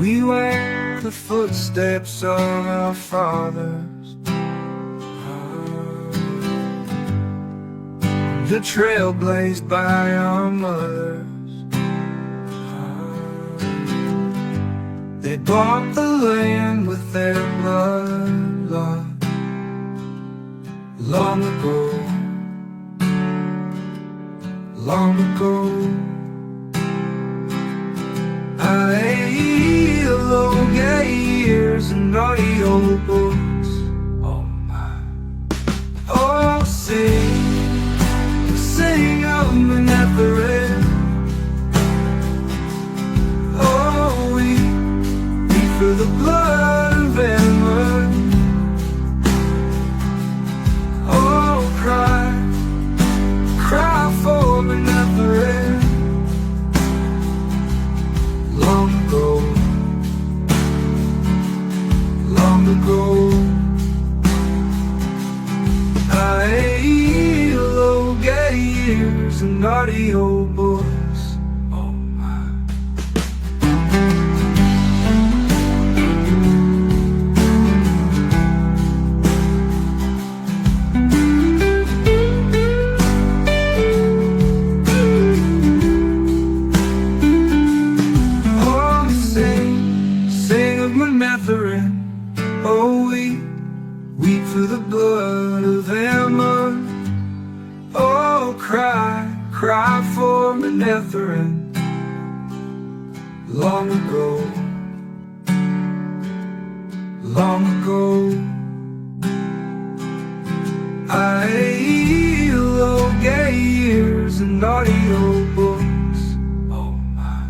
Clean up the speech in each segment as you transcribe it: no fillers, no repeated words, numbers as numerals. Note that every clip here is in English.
We wear the footsteps of our fathers, the trail blazed by our mothers. They bought the land with their blood, Lord, long ago, long ago. Aiel, Ogiers, and AudioBooks. Oh my. Oh, sing of Menetheret. Oh, we for the blood of Aiel. Oh, cry for Menetheret. Long ago, long ago. Aiel, Ogiers, and AudioBooks. Oh my. Oh, we weep for the blood of Aiel. Oh, cry for Menetheret. Long ago, long ago. Aiel, Ogiers, and AudioBooks. Oh my.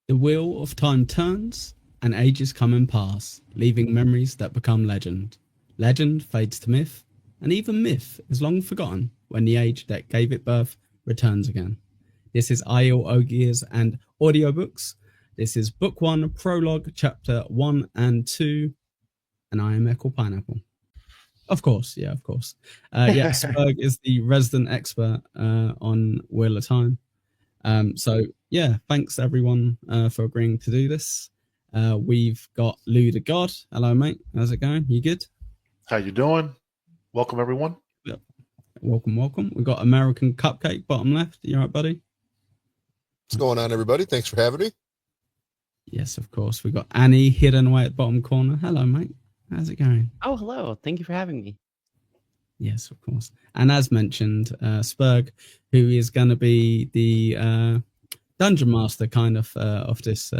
The wheel of time turns, and ages come and pass, leaving memories that become legend. Legend fades to myth, and even myth is long forgotten when the age that gave it birth returns again. This is Aiel, Ogiers, and AudioBooks. This is Book 1, Prologue, Chapter 1 and 2, and I am Echo Pineapple. Of course, yeah, of course. Spurg is the resident expert on Wheel of Time. So yeah, thanks everyone for agreeing to do this. We've got Lou the God. Hello, mate. How's it going? You good? How you doing? Welcome, everyone. Yep. Welcome. We've got American Cupcake, bottom left. You all right, buddy? What's going on, everybody? Thanks for having me. Yes, of course. We've got Annie hidden away at bottom corner. Hello, mate. How's it going? Oh, hello. Thank you for having me. Yes, of course. And as mentioned, Spurg, who is going to be the dungeon master kind of this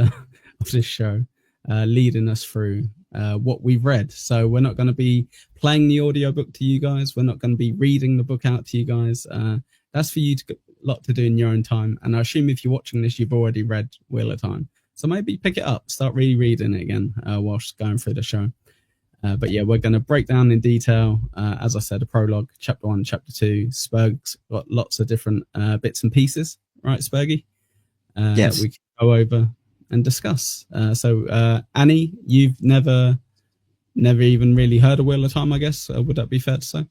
show, leading us through what we've read. So we're not going to be playing the audiobook to you guys. We're not going to be reading the book out to you guys. That's for you to lot to do in your own time. And I assume if you're watching this, you've already read Wheel of Time. So maybe pick it up, start rereading it again whilst going through the show. But yeah, we're going to break down in detail, as I said, a prologue, chapter 1, chapter 2. Spurg's got lots of different bits and pieces, right, Spurgy? Yes. We can go over and discuss. So Annie, you've never even really heard of Wheel of Time, I guess. Would that be fair to say?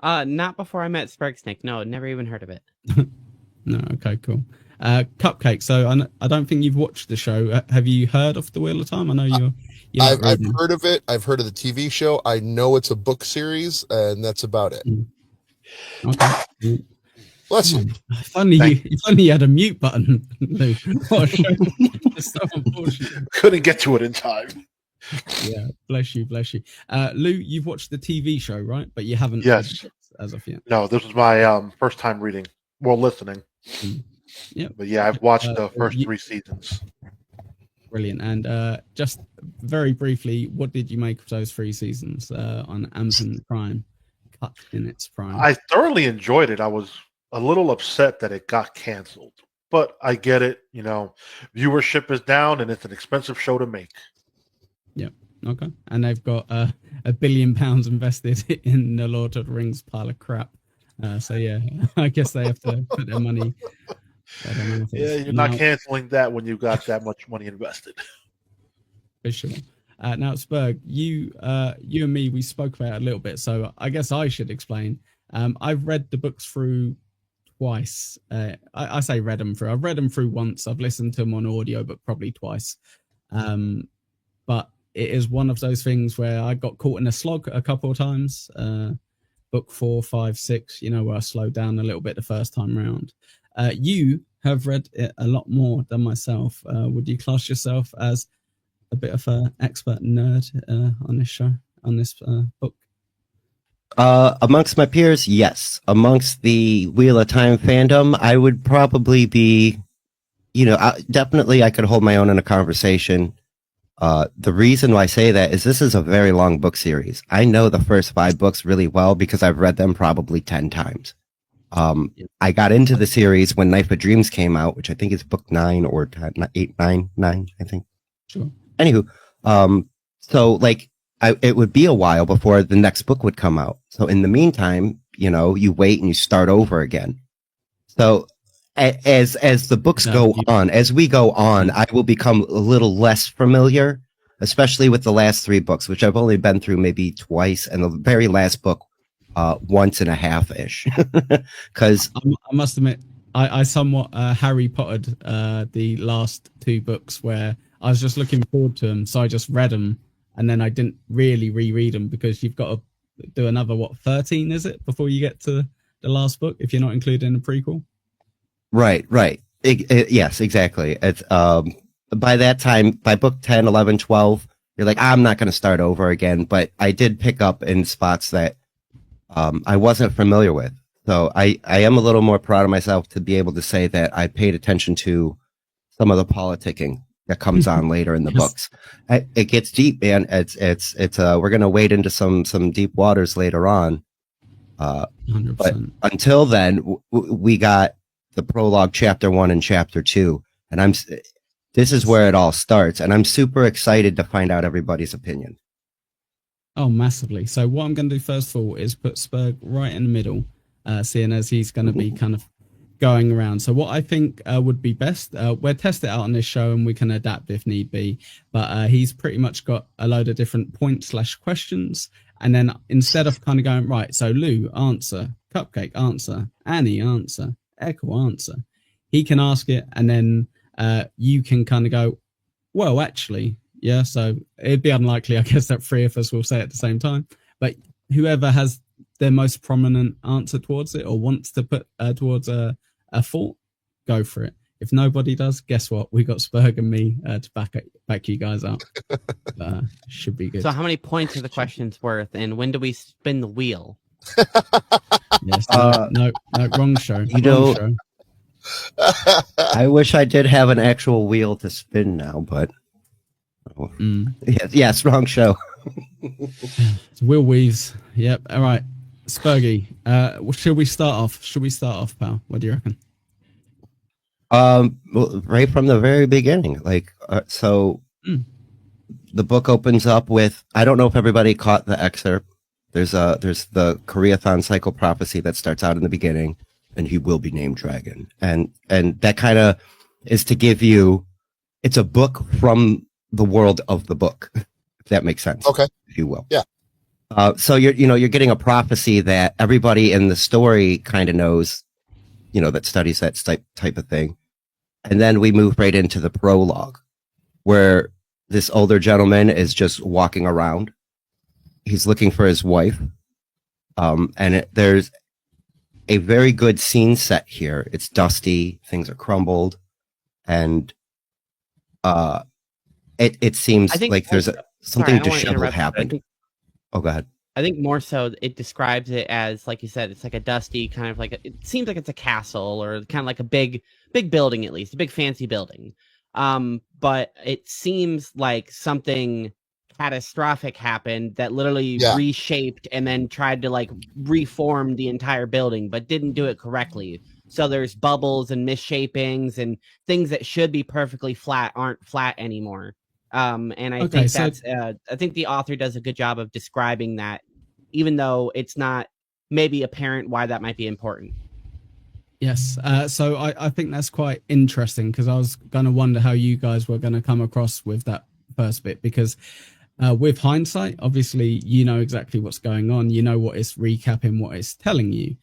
Not before I met Sparksnake. No, never even heard of it. No, okay, cool. Cupcake. So I don't think you've watched the show. Have you heard of the Wheel of Time? I know you're I've heard of it. I've heard of the TV show. I know it's a book series, and that's about it. Okay. Bless you. If only you had a mute button. It's so unfortunate. Couldn't get to it in time. Yeah, bless you. Lou, you've watched the TV show, right? But you haven't. Yes. As of yet. No, this was my first time reading. Well, listening. Yeah. But yeah, I've watched the first 3 seasons. Brilliant. And just very briefly, what did you make of those 3 seasons on Amazon Prime? Cut in its prime. I thoroughly enjoyed it. I was a little upset that it got canceled, but I get it. You know, viewership is down, and it's an expensive show to make. Yeah. Okay. And they've got £1 billion invested in the Lord of the Rings pile of crap. So yeah, I guess they have to put their money where their mouth Yeah, is. you're Now, not canceling that when you got that much money invested. for sure. Now, Spurg, you and me, we spoke about it a little bit, so I guess I should explain. I've read the books through twice. I say read them through. I've read them through once. I've listened to them on audio, but probably twice. But it is one of those things where I got caught in a slog a couple of times. Book 4, 5, 6, where I slowed down a little bit the first time round. You have read it a lot more than myself. Would you class yourself as a bit of an expert nerd on this show, on this book? Amongst my peers, yes. Amongst the Wheel of Time fandom, I would probably be, definitely I could hold my own in a conversation. The reason why I say that is this is a very long book series. I know the first 5 books really well because I've read them probably 10 times. I got into the series when Knife of Dreams came out, which I think is book 9 or 10, 8, 9, I think. Sure. Anywho, so like it would be a while before the next book would come out. So in the meantime, you wait and you start over again. So as the books go on, as we go on, I will become a little less familiar, especially with the last 3 books, which I've only been through maybe twice, and the very last book once and a half ish. Because I must admit, I somewhat Harry Pottered the last 2 books where I was just looking forward to them, so I just read them, and then I didn't really reread them because you've got to do another 13 is it before you get to the last book if you're not including the prequel. Right. Yes, exactly. It's by that time, by book 10, 11, 12, you're like, I'm not going to start over again. But I did pick up in spots that I wasn't familiar with. So I am a little more proud of myself to be able to say that I paid attention to some of the politicking that comes on later in the books. It gets deep, man. It's we're going to wade into some deep waters later on. 100%. But until then, we got the prologue, chapter 1 and chapter 2, and this is where it all starts, and I'm super excited to find out everybody's opinion. Oh, massively. So what I'm going to do first of all is put Spurg right in the middle, seeing as he's going to be kind of going around. So what I think would be best, we'll test it out on this show and we can adapt if need be, but he's pretty much got a load of different points/questions, and then instead of kind of going, right, so Lou, answer, Cupcake, answer, Annie, answer, Echo, answer, he can ask it, and then you can kind of go, well, actually, yeah, so it'd be unlikely, I guess, that 3 of us will say it at the same time, but whoever has their most prominent answer towards it or wants to put towards a thought, go for it. If nobody does, guess what? We got Spurg and me to back you guys up. Should be good. So how many points are the questions worth, and when do we spin the wheel? Yes, no, wrong show. Wrong show. I wish I did have an actual wheel to spin now, but yes, wrong show. It's Will Weaves. Yep. All right, Spurgy. Should we start off, pal? What do you reckon? Well, right from the very beginning, the book opens up with, I don't know if everybody caught the excerpt. There's the Koreathon cycle prophecy that starts out in the beginning, and he will be named Dragon, and that kind of is to give you, it's a book from the world of the book, if that makes sense. Okay, if you will. Yeah. So you're getting a prophecy that everybody in the story kind of knows, that studies that type of thing. And then we move right into the prologue, where this older gentleman is just walking around. He's looking for his wife. And there's a very good scene set here. It's dusty, things are crumbled, and it seems like there's something disheveled happened. Oh, go ahead. I think more so it describes it as, like you said, it's like a dusty kind of like it seems like it's a castle or kind of like a big building, at least a big fancy building. But it seems like something catastrophic happened that literally reshaped and then tried to like reform the entire building, but didn't do it correctly. So there's bubbles and misshapings and things that should be perfectly flat aren't flat anymore. And I Okay, think so- that's I think the author does a good job of describing that, even though it's not maybe apparent why that might be important. Yes. So I think that's quite interesting because I was going to wonder how you guys were going to come across with that first bit because with hindsight, obviously, you know exactly what's going on. You know what it's recapping, what it's telling you.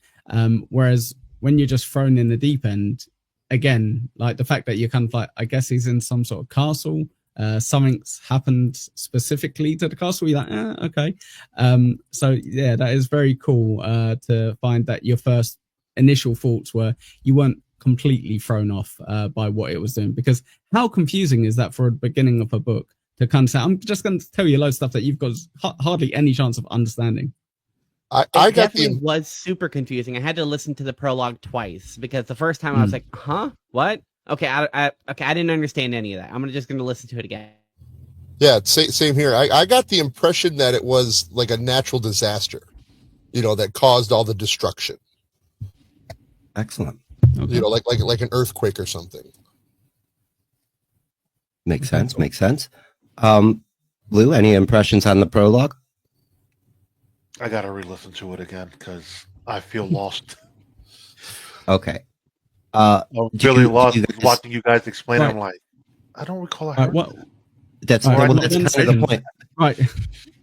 Whereas when you're just thrown in the deep end, again, like the fact that you're kind of like, I guess he's in some sort of castle. Something's happened specifically to the castle. You're like, okay. So yeah, that is very cool to find that your first initial thoughts were you weren't completely thrown off by what it was doing, because how confusing is that for a beginning of a book to kind of say, I'm just going to tell you loads of stuff that you've got hardly any chance of understanding. I It got definitely the was super confusing. I had to listen to the prologue twice because the first time I was like, huh, what? Okay, I didn't understand any of that. I'm just going to listen to it again. yeah, same here. I got the impression that it was like a natural disaster, that caused all the destruction. Excellent. Okay. Like an earthquake or something. Makes sense. Makes sense. Lou, any impressions on the prologue? I gotta re-listen to it again because I feel lost. Okay. I'm really lost you guys- watching you guys explain. Right. I'm like, I don't recall. I Right, heard what? that. That's All right, well, one that's kind of second. the point. Right.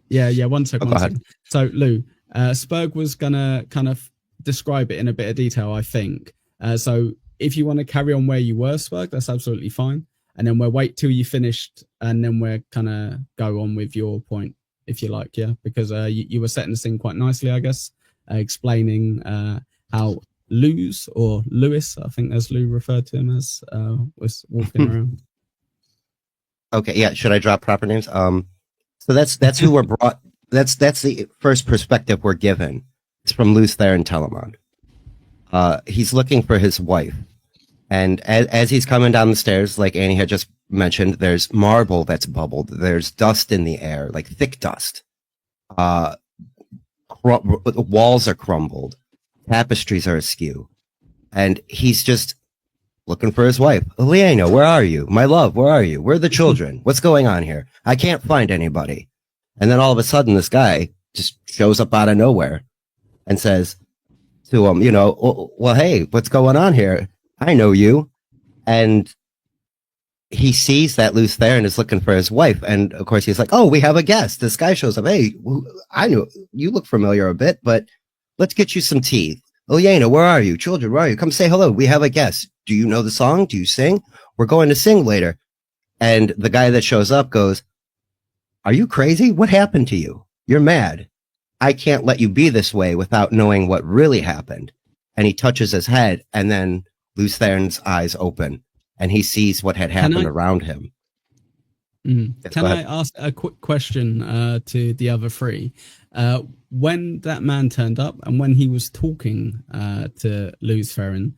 Yeah. One second. Oh, go ahead. So Lou, Spurg was gonna kind of describe it in a bit of detail, I think. So if you want to carry on where you were, Spurg, that's absolutely fine. And then we'll wait till you finished, and then we're kind of go on with your point, if you like, yeah, because you were setting the scene quite nicely, I guess, explaining how Lewis, I think as Lou referred to him as, was walking around. Okay, yeah. Should I drop proper names? So that's who we're brought. That's the first perspective we're given. It's from Lews Therin Telamon. He's looking for his wife, and as he's coming down the stairs, like Annie had just mentioned, there's marble that's bubbled. There's dust in the air, like thick dust. Walls are crumbled. Tapestries are askew, and he's just looking for his wife. Liena, where are you? My love, where are you? Where are the children? What's going on here? I can't find anybody. And then all of a sudden, this guy just shows up out of nowhere and says to him, well, hey, what's going on here? I know you. And he sees that Lews Therin is looking for his wife. And of course, he's like, oh, we have a guest. This guy shows up. Hey, I knew you look familiar a bit, but let's get you some tea. Liena, where are you? Children, where are you? Come say hello. We have a guest. Do you know the song? Do you sing? We're going to sing later. And the guy that shows up goes, are you crazy? What happened to you? You're mad. I can't let you be this way without knowing what really happened. And he touches his head, and then Lews Therin's eyes open, and he sees what had happened around him. Yes, Can I ask a quick question to the other three? When that man turned up and when he was talking to Lews Therin,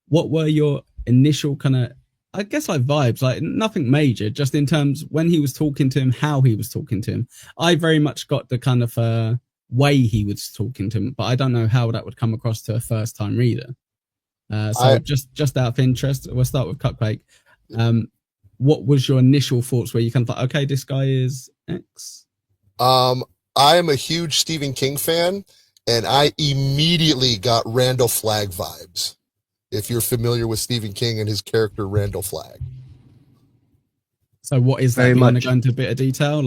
what were your initial kind of, I guess, like vibes? Like nothing major, just in terms when he was talking to him, how he was talking to him. I very much got the kind of way he was talking to him, but I don't know how that would come across to a first-time reader. Just out of interest, we'll start with Cupcake. What was your initial thoughts where you kind of thought, okay, this guy is X? I am a huge Stephen King fan, and I immediately got Randall Flagg vibes. If you're familiar with Stephen King and his character Randall Flagg. So what is that? Very Do you want to much. go into a bit of detail?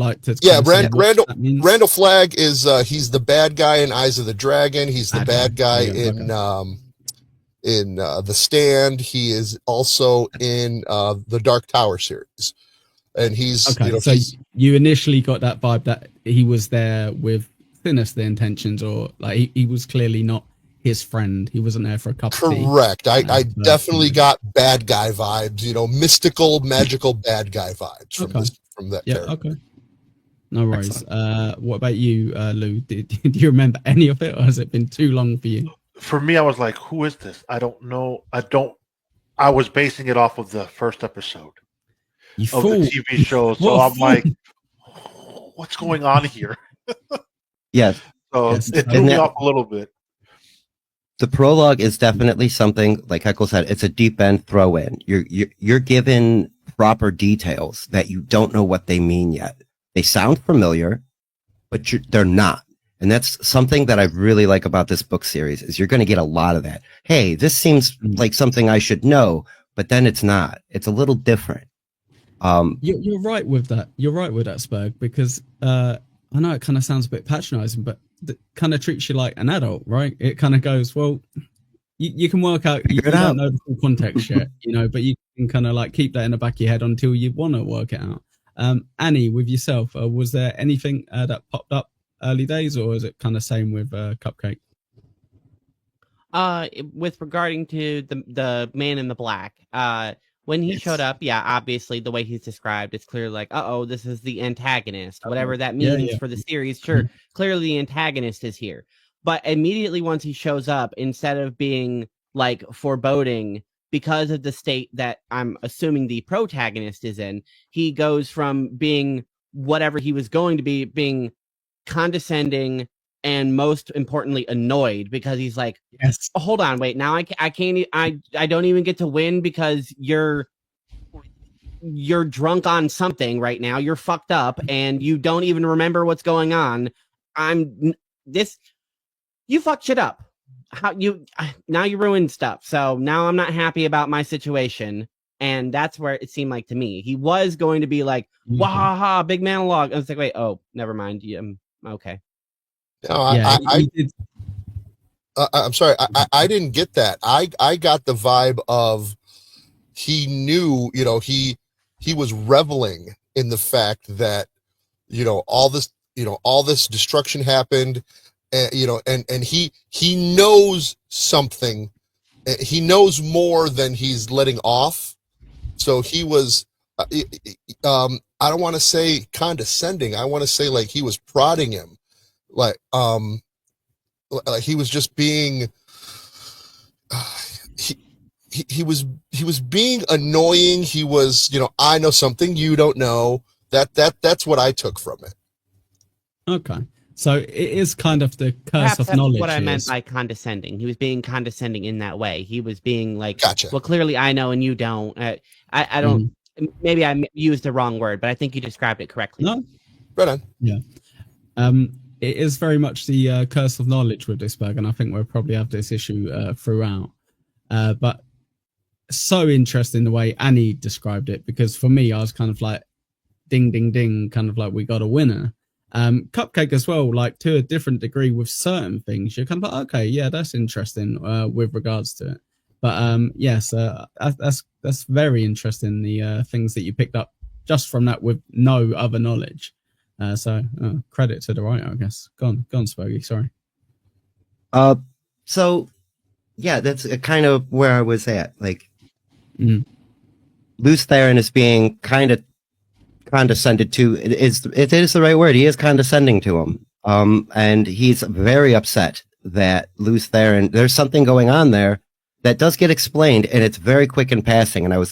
Randall Flagg is he's the bad guy in Eyes of the Dragon. He's the bad guy in The Stand. He is also in the Dark Tower series. And he's okay. So you initially got that vibe that he was there with sinister intentions, or like he was clearly not his friend. He wasn't there for a cup of tea. Correct. I definitely got bad guy vibes, mystical, magical bad guy vibes from that character. Okay. No worries. What about you, Lou? Do you remember any of it, or has it been too long for you? For me, I was like, who is this? I don't know. I was basing it off of the first episode of the TV show. So I'm like, what's going on here? Yes. So Yes. it threw me off a little bit. The prologue is definitely something, like Heckle said, it's a deep end throw in. You're given proper details that you don't know what they mean yet. They sound familiar, but they're not. And that's something that I really like about this book series is you're going to get a lot of that. Hey, this seems like something I should know, but then it's not. It's a little different. You're right with that. You're right with that, Spurg, because I know it kind of sounds a bit patronizing, but it kind of treats you like an adult, right? It kind of goes, well, you can work out, you don't know the full context yet, but you can kind of like keep that in the back of your head until you want to work it out. Annie, with yourself, was there anything that popped up early days, or is it kind of same with Cupcake? With regarding to the man in the black, when he showed up, yeah, obviously the way he's described, it's clear like, this is the antagonist, whatever that means for the series. Sure, clearly the antagonist is here. But immediately once he shows up, instead of being like foreboding because of the state that I'm assuming the protagonist is in, he goes from being whatever he was going to be, being condescending and most importantly annoyed, because he's like, yes, hold on, wait, now I can't, I don't even get to win because you're drunk on something right now, you're fucked up and you don't even remember what's going on. You fucked shit up. Now you ruined stuff. So now I'm not happy about my situation. And that's where it seemed like to me. He was going to be like, wahaha, big monologue. I was like, wait, never mind. Okay. No, I'm sorry. I didn't get that. I got the vibe of he knew, he was reveling in the fact that, all this destruction happened. And he knows something. He knows more than he's letting off. So he was, I don't want to say condescending. I want to say like he was prodding him, like he was just being. He was being annoying. He was, I know something you don't know. That's what I took from it. Okay. So it is kind of the curse Perhaps of that's knowledge. What I meant by condescending. He was being condescending in that way. He was being like, gotcha. Well, clearly I know and you don't. I don't. Maybe I used the wrong word, but I think you described it correctly. No, right on. Yeah. It is very much the curse of knowledge with this book, and I think we'll probably have this issue throughout. But so interesting the way Annie described it, because for me, I was kind of like, ding, ding, ding, kind of like we got a winner. Cupcake as well, like to a different degree with certain things you're kind of like, okay, yeah, that's interesting with regards to it. But yes, that's very interesting, the things that you picked up just from that with no other knowledge. So credit to the writer, I guess. Go on Spoggy, sorry. So yeah, that's kind of where I was at. Like Luce Theron is being kind of condescended to. It is the right word. He is condescending to him. And he's very upset that Luce Theron, there's something going on there that does get explained, and it's very quick in passing. And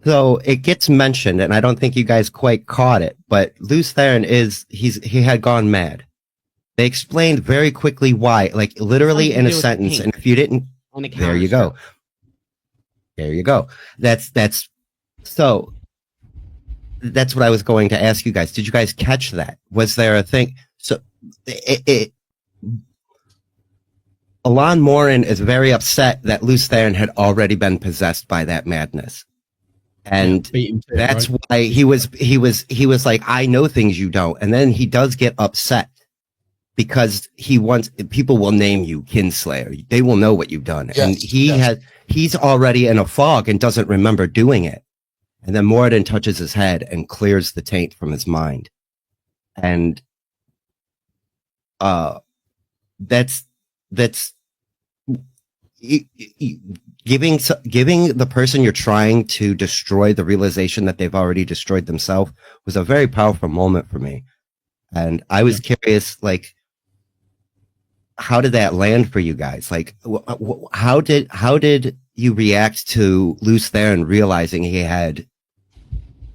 so it gets mentioned, and I don't think you guys quite caught it, but Luce Theron he had gone mad. They explained very quickly why, like literally in a sentence. And if you didn't, there you go. There you go. That's what I was going to ask you guys. Did you guys catch that? Was there a thing? So Alon Morin is very upset that Luce Theron had already been possessed by that madness. And that's why he was like, I know things you don't. And then he does get upset because people will name you Kinslayer. They will know what you've done. Yes, and he's already in a fog and doesn't remember doing it. And then Moradin touches his head and clears the taint from his mind. And that's giving the person you're trying to destroy the realization that they've already destroyed themselves was a very powerful moment for me. And I was curious, like, how did that land for you guys? Like, how did you react to Luce Theron realizing he had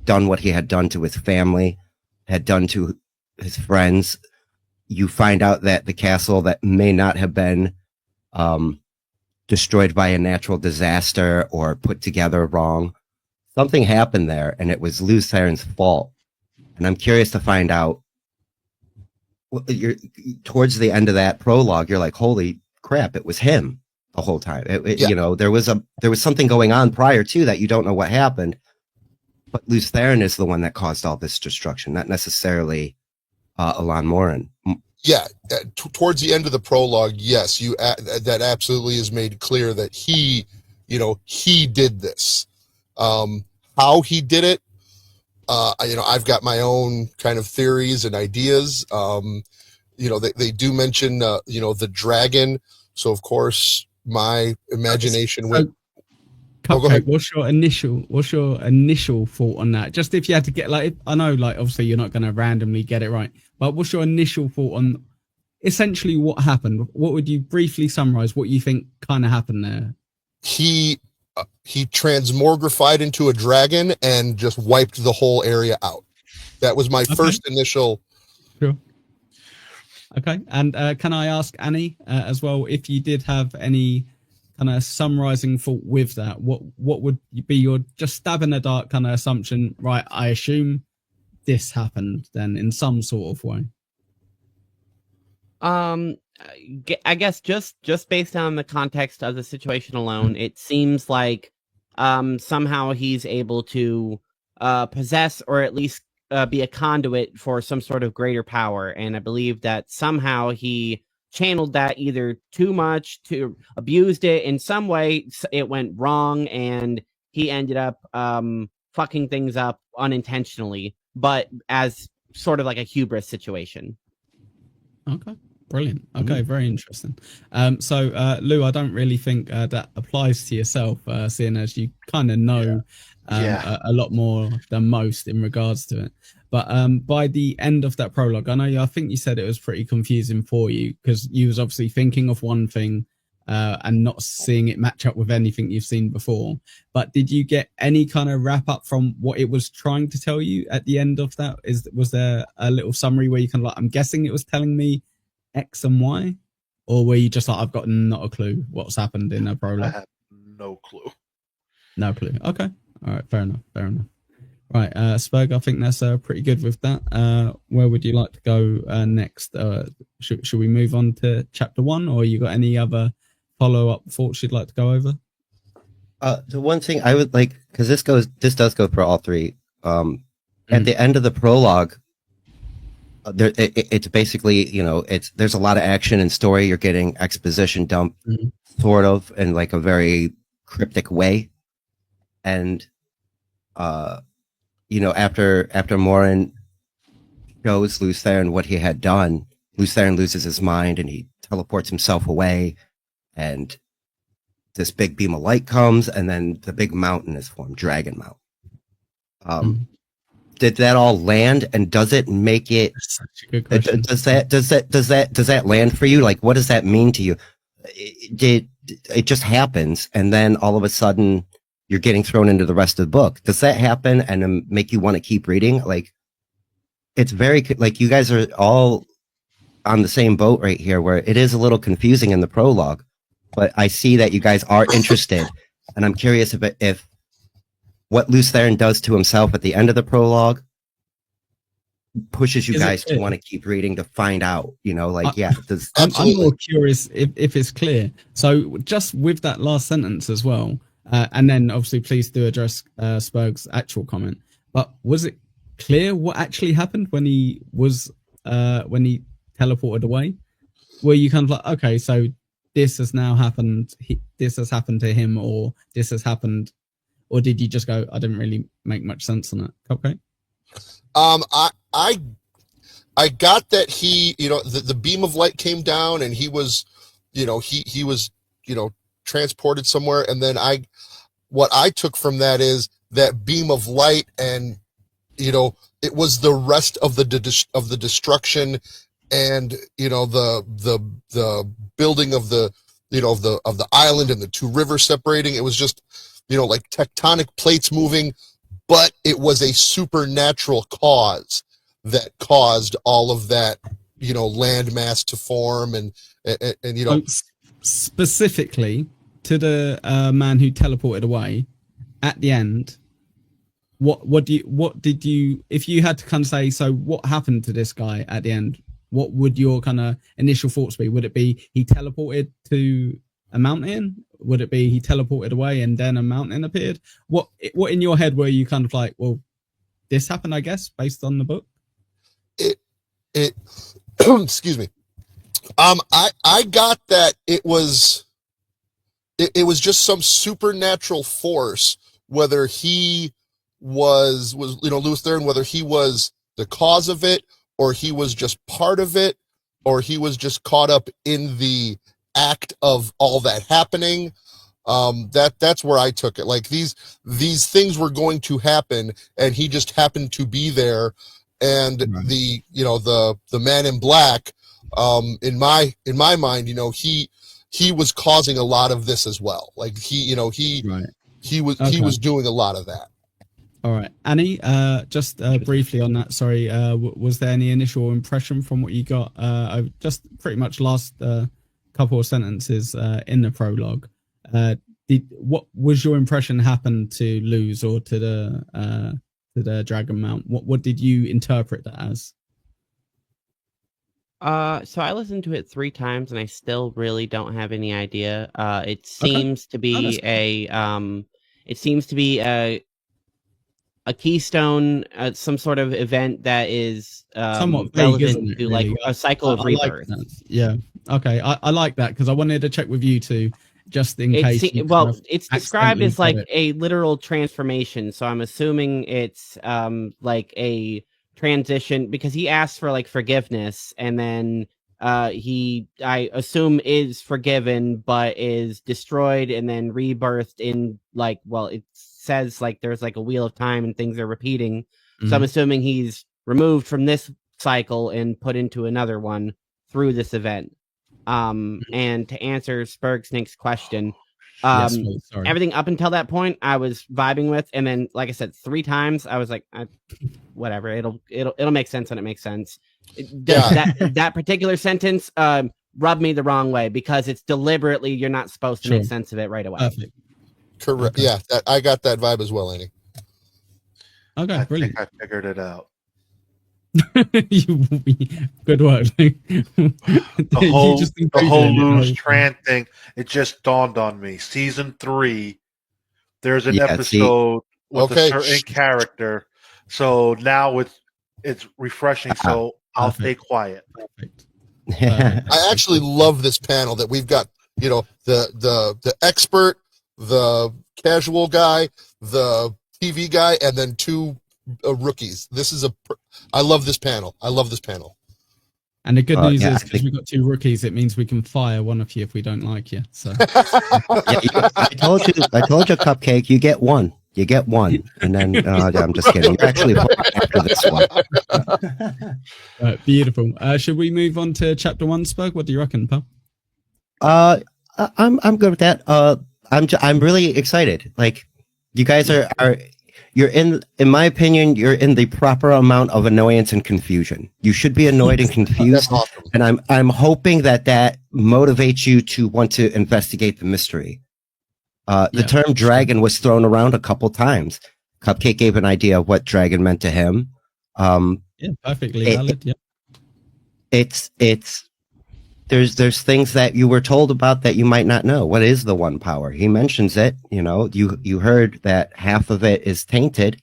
done what he had done to his family, had done to his friends? You find out that the castle that may not have been destroyed by a natural disaster or put together wrong something happened there, and it was Luz Theron's fault. And I'm curious to find out. You're towards the end of that prologue. You're like, holy crap! It was him the whole time. You know, there was something going on prior to that. You don't know what happened, but Luz Theron is the one that caused all this destruction, not necessarily Elan Morin. Yeah, towards the end of the prologue, yes, that absolutely is made clear that he did this. How he did it, I've got my own kind of theories and ideas. They do mention, the dragon. So of course, my imagination went. Go ahead. What's your initial thought on that? Just if you had to get, like, I know, like, obviously you're not going to randomly get it right, but what's your initial thought on essentially what happened? What would you briefly summarize what you think kind of happened there? He transmogrified into a dragon and just wiped the whole area out. That was my first initial. Sure. Okay. And can I ask Annie as well, if you did have any kind of summarizing thought with that, what would be your just stab in the dark kind of assumption? Right, I assume this happened then in some sort of way. I guess just based on the context of the situation alone, it seems like somehow he's able to possess or at least be a conduit for some sort of greater power, and I believe that somehow he channeled that either too much, to abused it in some way, it went wrong, and he ended up fucking things up unintentionally, but as sort of like a hubris situation. Okay, brilliant. Okay, very interesting. So Lou, I don't really think that applies to yourself, seeing as you kind of know a lot more than most in regards to it. But by the end of that prologue, I think you said it was pretty confusing for you because you was obviously thinking of one thing and not seeing it match up with anything you've seen before. But did you get any kind of wrap up from what it was trying to tell you at the end of that? Was there a little summary where you can, like, I'm guessing it was telling me X and Y, or were you just like, I've got not a clue what's happened in a prologue? I have no clue. No clue. Okay. All right. Fair enough. Right, Spurg, I think that's pretty good with that. Where would you like to go next? Should we move on to chapter 1, or you got any other follow-up thoughts you'd like to go over? The one thing I would like, because this does go for all three. At the end of the prologue, it's basically, there's a lot of action and story. You're getting exposition dumped, sort of, in like a very cryptic way, and after Morin shows Luz Theron what he had done, Luz Theron loses his mind and he teleports himself away, and this big beam of light comes, and then the big mountain is formed, Dragon Mountain. Did that all land, and does it make it? That's such a good question. Does that land for you? Like, what does that mean to you? It just happens, and then all of a sudden you're getting thrown into the rest of the book. Does that happen and make you want to keep reading? Like, it's very, like, you guys are all on the same boat right here, where it is a little confusing in the prologue, but I see that you guys are interested, and I'm curious if what Luz Theron does to himself at the end of the prologue pushes you guys to want to keep reading, to find out, I'm more curious if it's clear. So just with that last sentence as well, and then obviously please do address Spurg's actual comment, but was it clear what actually happened when he teleported away? Were you kind of like, okay, so this has now happened, this has happened to him, or this has happened, or did you just go, I didn't really make much sense on it? Okay. I got that he, the beam of light came down and he was, he was, transported somewhere. And then what I took from that is that beam of light, and, it was the rest of the destruction, and, the building of the, of the island and the two rivers separating. It was just, like tectonic plates moving, but it was a supernatural cause that caused all of that, landmass to form, and specifically to the man who teleported away at the end. what did you, if you had to kind of say, so what happened to this guy at the end? What would your kind of initial thoughts be? Would it be he teleported to a mountain? Would it be he teleported away and then a mountain appeared? What in your head were you kind of like, well, this happened, I guess, based on the book? It excuse me. I got that it was just some supernatural force, whether he was Louis Theron, whether he was the cause of it, or he was just part of it, or he was just caught up in the act of all that happening. That's where I took it. Like these things were going to happen, and he just happened to be there. And Right. the man in black, in my mind, he was causing a lot of this as well. Like he was doing a lot of that. All right, Annie, just briefly on that, sorry, was there any initial impression from what you got? I just pretty much last couple of sentences in the prologue. What was your impression happened to Luz or to the Dragon Mount? What did you interpret that as? So I listened to it 3 times and I still really don't have any idea. It seems to be a keystone, some sort of event that is Somewhat vague, relevant isn't it, to like really? a cycle of I like rebirth. that. Yeah. Okay. I like that because I wanted to check with you too, just in case. It's described accidentally as like got it. a literal transformation. So I'm assuming it's like a transition because he asks for like forgiveness and then I assume is forgiven but is destroyed and then rebirthed in like, well, it says like there's like a wheel of time and things are repeating. So I'm assuming he's removed from this cycle and put into another one through this event. And to answer Spurgsnake's question, Yes, please, sorry. everything up until that point I was vibing with, and then like I said 3 times I was like, whatever, it'll make sense when it makes sense. That particular sentence rubbed me the wrong way because it's deliberately you're not supposed to make sense of it right away. Perfect. Correct. Okay. Yeah, I got that vibe as well, Annie. Okay, I brilliant. think I figured it out. Good work. The whole Luz Tran thing, it just dawned on me. Season 3, there's an episode with a certain character. So now it's refreshing, so I'll stay quiet. Perfect. I actually love this panel that we've got, the expert, the casual guy, the TV guy, and then 2 rookies. I love this panel. And the good news is because we've got 2 rookies, it means we can fire one of you if we don't like you. So I told you, Cupcake, you get one. And then I'm just kidding. You're actually after this one. Beautiful. Should we move on to chapter 1, Spurg? What do you reckon, pal? I'm good with that. I'm really excited. Like, you guys you're in my opinion, you're in the proper amount of annoyance and confusion. You should be annoyed and confused. Awesome. And I'm hoping that motivates you to want to investigate the mystery. The term dragon was thrown around a couple times. Cupcake gave an idea of what dragon meant to him. Perfectly valid. There's things that you were told about that you might not know. What is the one power? He mentions it. You heard that half of it is tainted.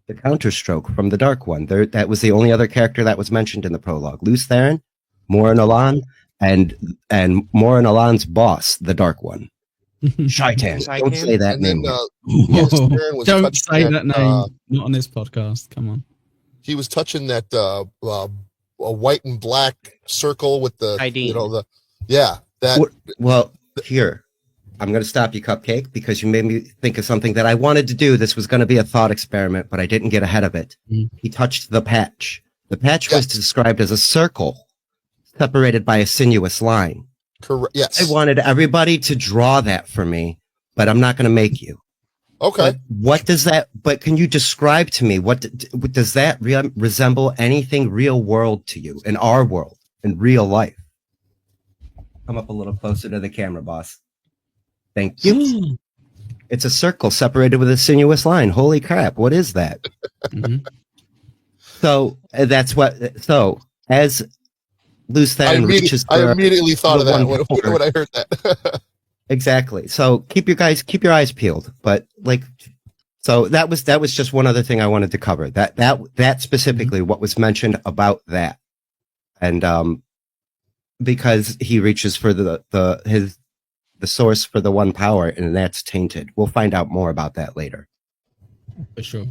The counterstroke from the Dark One. That was the only other character that was mentioned in the prologue. Luz Theron, Morin Alan, and Morin Alan's boss, the Dark One. Shaitan. Don't say that name. Don't say that name. Not on this podcast. Come on. He was touching that a white and black circle with the ID. Well, here, I'm going to stop you, Cupcake, because you made me think of something that I wanted to do. This was going to be a thought experiment, but I didn't get ahead of it. He touched the patch. The patch was described as a circle separated by a sinuous line. Correct. Yes. I wanted everybody to draw that for me, but I'm not going to make you. Okay. But what does that? But can you describe to me what does that resemble? Anything real world to you in our world in real life? Come up a little closer to the camera, boss. Thank you. It's a circle separated with a sinuous line. Holy crap! What is that? Mhm. So that's what. So as Luthen reaches, I immediately thought of that when I heard that. Exactly. So keep your eyes peeled. But like, so that was just one other thing I wanted to cover. That specifically what was mentioned about that, and because he reaches for the source for the one power, and that's tainted. We'll find out more about that later. For sure.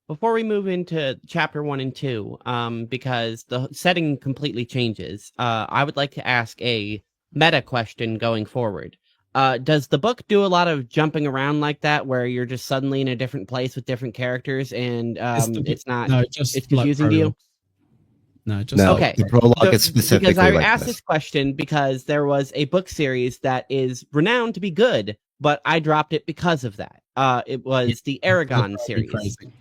Before we move into chapter 1 and 2, because the setting completely changes, I would like to ask a meta question going forward. Does the book do a lot of jumping around like that, where you're just suddenly in a different place with different characters, and it's confusing to you? No, just okay. The prologue is specifically because I like asked this question because there was a book series that is renowned to be good, but I dropped it because of that. It was the Aragon series. Crazy.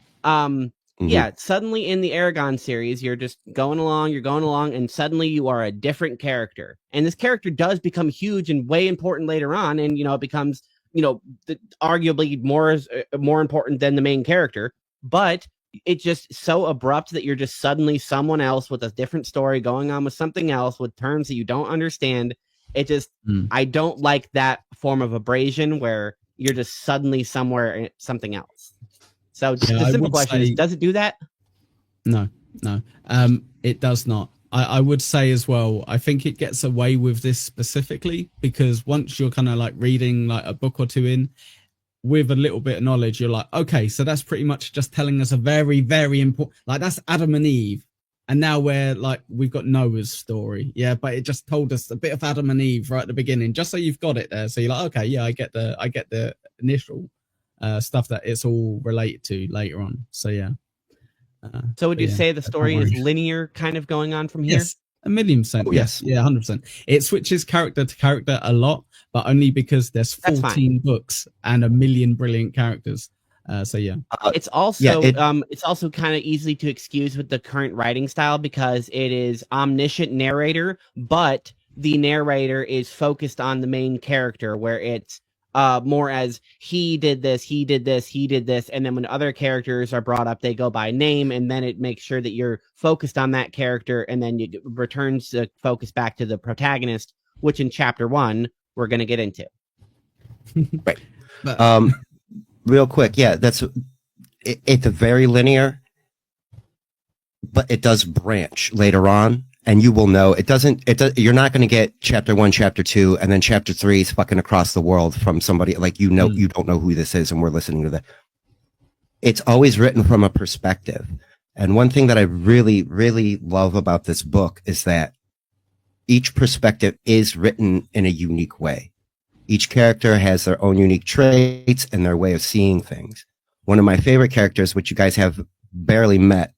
Yeah, suddenly in the Aragon series, you're just going along, and suddenly you are a different character. And this character does become huge and way important later on, and it becomes, arguably more important than the main character, but it's just so abrupt that you're just suddenly someone else with a different story going on with something else with terms that you don't understand. It just I don't like that form of abrasion where you're just suddenly somewhere something else. So the simple question is, does it do that? No, it does not. I would say as well, I think it gets away with this specifically because once you're kind of like reading like a book or two in with a little bit of knowledge, you're like, okay, so that's pretty much just telling us a very, very important, like that's Adam and Eve. And now we've got Noah's story. Yeah, but it just told us a bit of Adam and Eve right at the beginning, just so you've got it there. So you're like, okay, yeah, I get the initial stuff that it's all related to later on. So yeah. So would you say the story is linear kind of going on from here? Yes, 1,000,000%. Yes. Yeah, 100%. It switches character to character a lot, but only because there's 14 books and 1,000,000 brilliant characters. So yeah. It's also kind of easy to excuse with the current writing style because it is omniscient narrator, but the narrator is focused on the main character where it's more as he did this, and then when other characters are brought up, they go by name, and then it makes sure that you're focused on that character, and then it returns the focus back to the protagonist, which in chapter 1 we're going to get into. Right. Real quick, yeah, it's very linear, but it does branch later on. And you will know you're not going to get chapter 1, chapter 2, and then chapter 3 is fucking across the world from somebody like, you don't know who this is. And we're listening to that. It's always written from a perspective. And one thing that I really, really love about this book is that each perspective is written in a unique way. Each character has their own unique traits and their way of seeing things. One of my favorite characters, which you guys have barely met,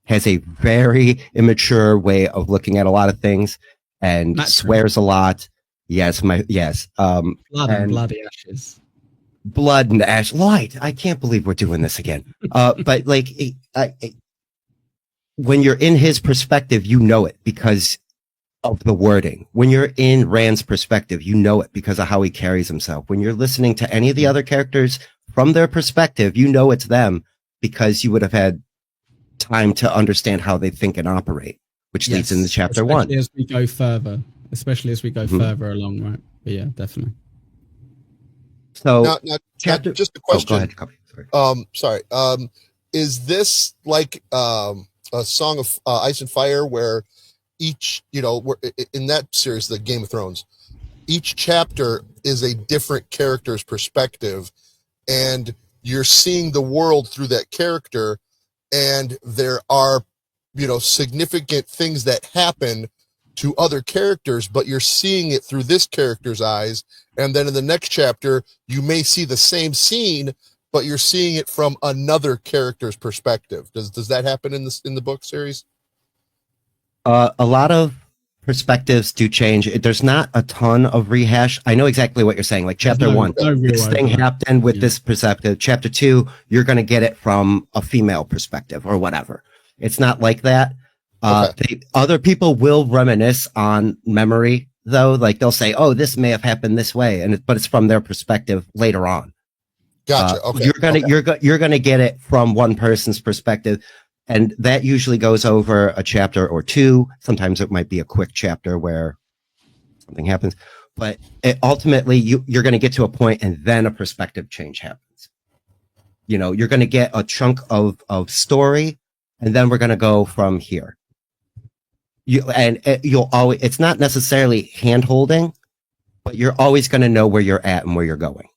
has a very immature way of looking at a lot of things and swears a lot. Yes. Blood and bloody ashes. Blood and ash. Light. I can't believe we're doing this again. But like, when you're in his perspective, you know it because of the wording. When you're in Rand's perspective, you know it because of how he carries himself. When you're listening to any of the other characters from their perspective, you know it's them because you would have had time to understand how they think and operate, which leads into chapter 1. Especially as we go further along, right? But yeah, definitely. So now, just a question. Go ahead. Sorry. Is this like a Song of Ice and Fire where each, in that series, the Game of Thrones, each chapter is a different character's perspective and you're seeing the world through that character, and there are, significant things that happen to other characters, but you're seeing it through this character's eyes. And then in the next chapter, you may see the same scene, but you're seeing it from another character's perspective. Does that happen in the book series? A lot of perspectives do change. There's not a ton of rehash. I know exactly what you're saying. Like chapter 1, this thing happened with this perspective. Chapter 2, you're going to get it from a female perspective or whatever. It's not like that. Other people will reminisce on memory though. Like they'll say, "Oh, this may have happened this way," but it's from their perspective later on. Gotcha. Okay. You're gonna get it from one person's perspective, and that usually goes over a chapter or two. Sometimes it might be a quick chapter where something happens, but ultimately you're going to get to a point, and then a perspective change happens. You're going to get a chunk of story, and then we're going to go from here. You'll always, it's not necessarily hand holding, but you're always going to know where you're at and where you're going.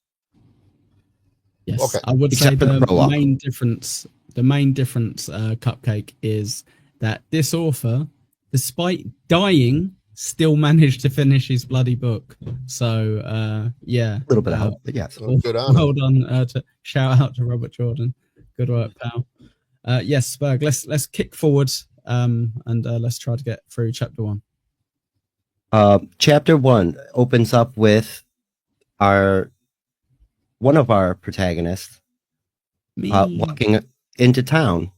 Yes, okay. I would say the main difference, Cupcake, is that this author, despite dying, still managed to finish his bloody book. So, yeah. A little bit of help, but yes. Good on well done. Shout out to Robert Jordan. Good work, pal. Yes, Berg, let's kick forward and let's try to get through chapter 1. Chapter 1 opens up with one of our protagonists walking into town,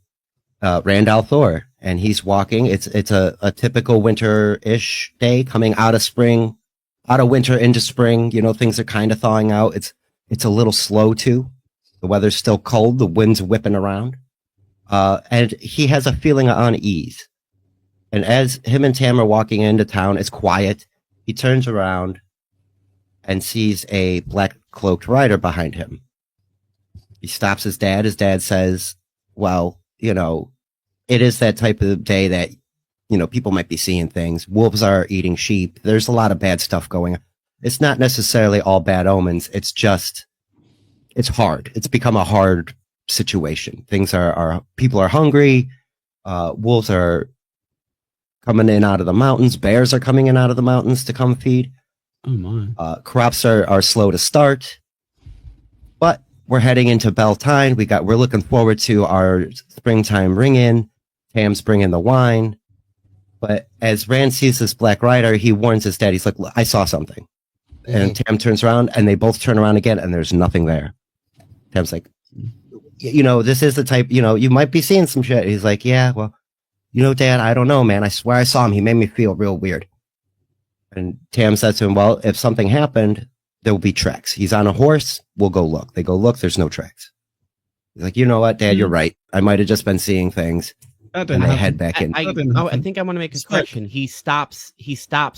Randall Thor, and he's walking. It's a typical winter-ish day, coming out of winter into spring. Things are kind of thawing out. It's a little slow too. The weather's still cold. The wind's whipping around, and he has a feeling of unease. And as him and Tam are walking into town, it's quiet. He turns around and sees a black cloaked rider behind him. He stops his dad. His dad says, well, it is that type of day that, people might be seeing things. Wolves are eating sheep. There's a lot of bad stuff going on. It's not necessarily all bad omens. It's just, it's hard. It's become a hard situation. Things people are hungry. Wolves are coming in out of the mountains. Bears are coming in out of the mountains to come feed. Oh my. Crops are slow to start, but we're heading into Beltane. We're looking forward to our springtime ring in. Tam's bringing the wine. But as Rand sees this black rider, he warns his dad. He's like, I saw something. Mm-hmm. And Tam turns around, and they both turn around again, and there's nothing there. Tam's like, this is the type, you might be seeing some shit. He's like, yeah, well, Dad, I don't know, man. I swear I saw him. He made me feel real weird. And Tam says to him, well, if something happened, there will be tracks. He's on a horse. We'll go look. They go look. There's no tracks. He's like, you know what, Dad, you're right. I might have just been seeing things. And they head back in. I think I want to make a correction. He stops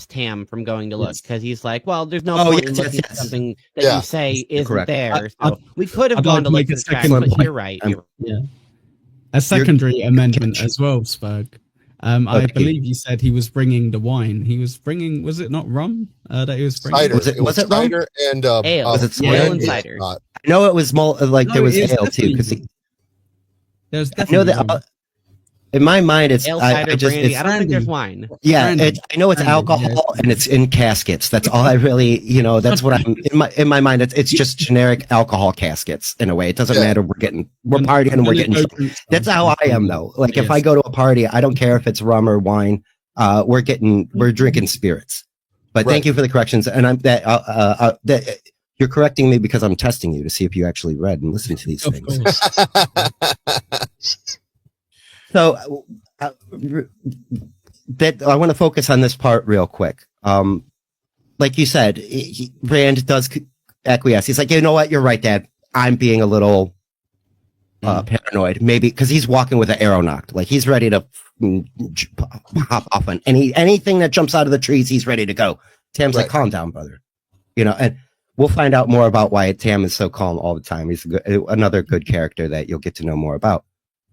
Tam from going to look because he's like, well, there's no point in looking at something that you say isn't there. So we could have gone to look at the tracks, but you're right. Yeah. A secondary amendment as well, Spurg. I believe you said he was bringing the wine. He was bringing, was it not rum that he was bringing? Cider. Was it rum? Cider and ale. Was it ale and cider? No, it was more like there was ale too. Because there's definitely rum. In my mind, it's ale, cider, brandy. I don't think there's wine. Yeah, I know it's alcohol and it's in caskets. That's all I really, that's what I'm in my mind. It's just generic alcohol caskets in a way. It doesn't matter. We're partying and we're getting. That's how I am though. Like if I go to a party, I don't care if it's rum or wine. We're drinking spirits. But thank you for the corrections. And I'm that you're correcting me because I'm testing you to see if you actually read and listened to these things. So that I want to focus on this part real quick. Like you said, Rand does acquiesce. He's like, you know what? You're right, Dad. I'm being a little paranoid, maybe because he's walking with an arrow knocked. Like he's ready to hop off on anything that jumps out of the trees. He's ready to go. Tam's like, calm down, brother. And we'll find out more about why Tam is so calm all the time. He's another good character that you'll get to know more about.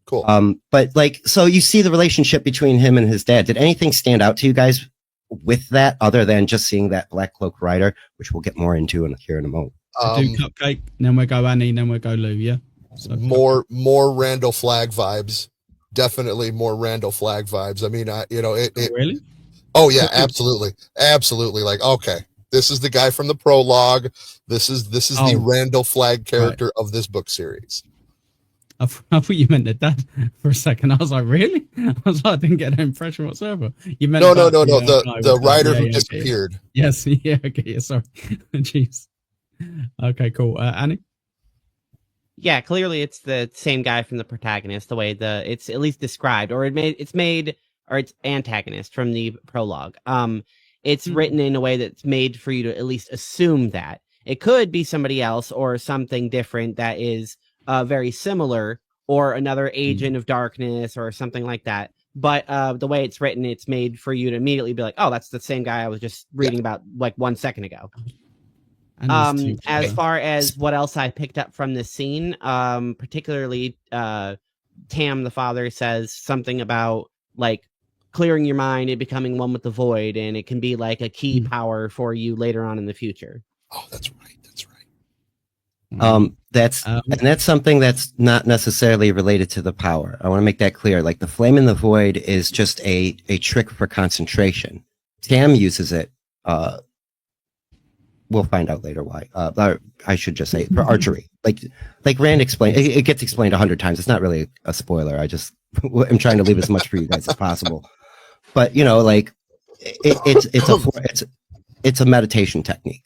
Cool. But so you see the relationship between him and his dad. Did anything stand out to you guys with that other than just seeing that black cloak rider, which we'll get more into here in a moment? Do Cupcake, then we'll go Annie, then we'll go Lou, yeah? So, more Randall Flagg vibes. Definitely more Randall Flagg vibes. I mean, really? Oh yeah, absolutely. Absolutely. Like, okay, this is the guy from the prologue. This is the Randall Flagg character of this book series. I thought you meant the dad for a second. I was like, really? I didn't get that impression whatsoever. You meant no. The writer who disappeared. Okay. Yes, yeah, okay, yeah, sorry. Jeez. Okay, cool. Annie? Yeah, clearly it's the same guy from the protagonist, the way it's at least described, or it's antagonist from the prologue. it's written in a way that's made for you to at least assume that it could be somebody else or something different that is very similar, or another agent of darkness or something like that. But the way it's written, it's made for you to immediately be like, oh, that's the same guy I was just reading about like 1 second ago. As far as what else I picked up from this scene, particularly Tam, the father, says something about like clearing your mind and becoming one with the void, and it can be like a key power for you later on in the future. Oh, that's right. That's right. That's something that's not necessarily related to the power. I want to make that clear. Like the flame in the void is just a trick for concentration. Tam uses it. We'll find out later why. I should just say for archery. Like Rand explained, it gets explained 100 times. It's not really a spoiler. I'm trying to leave as much for you guys as possible. But like it's a meditation technique,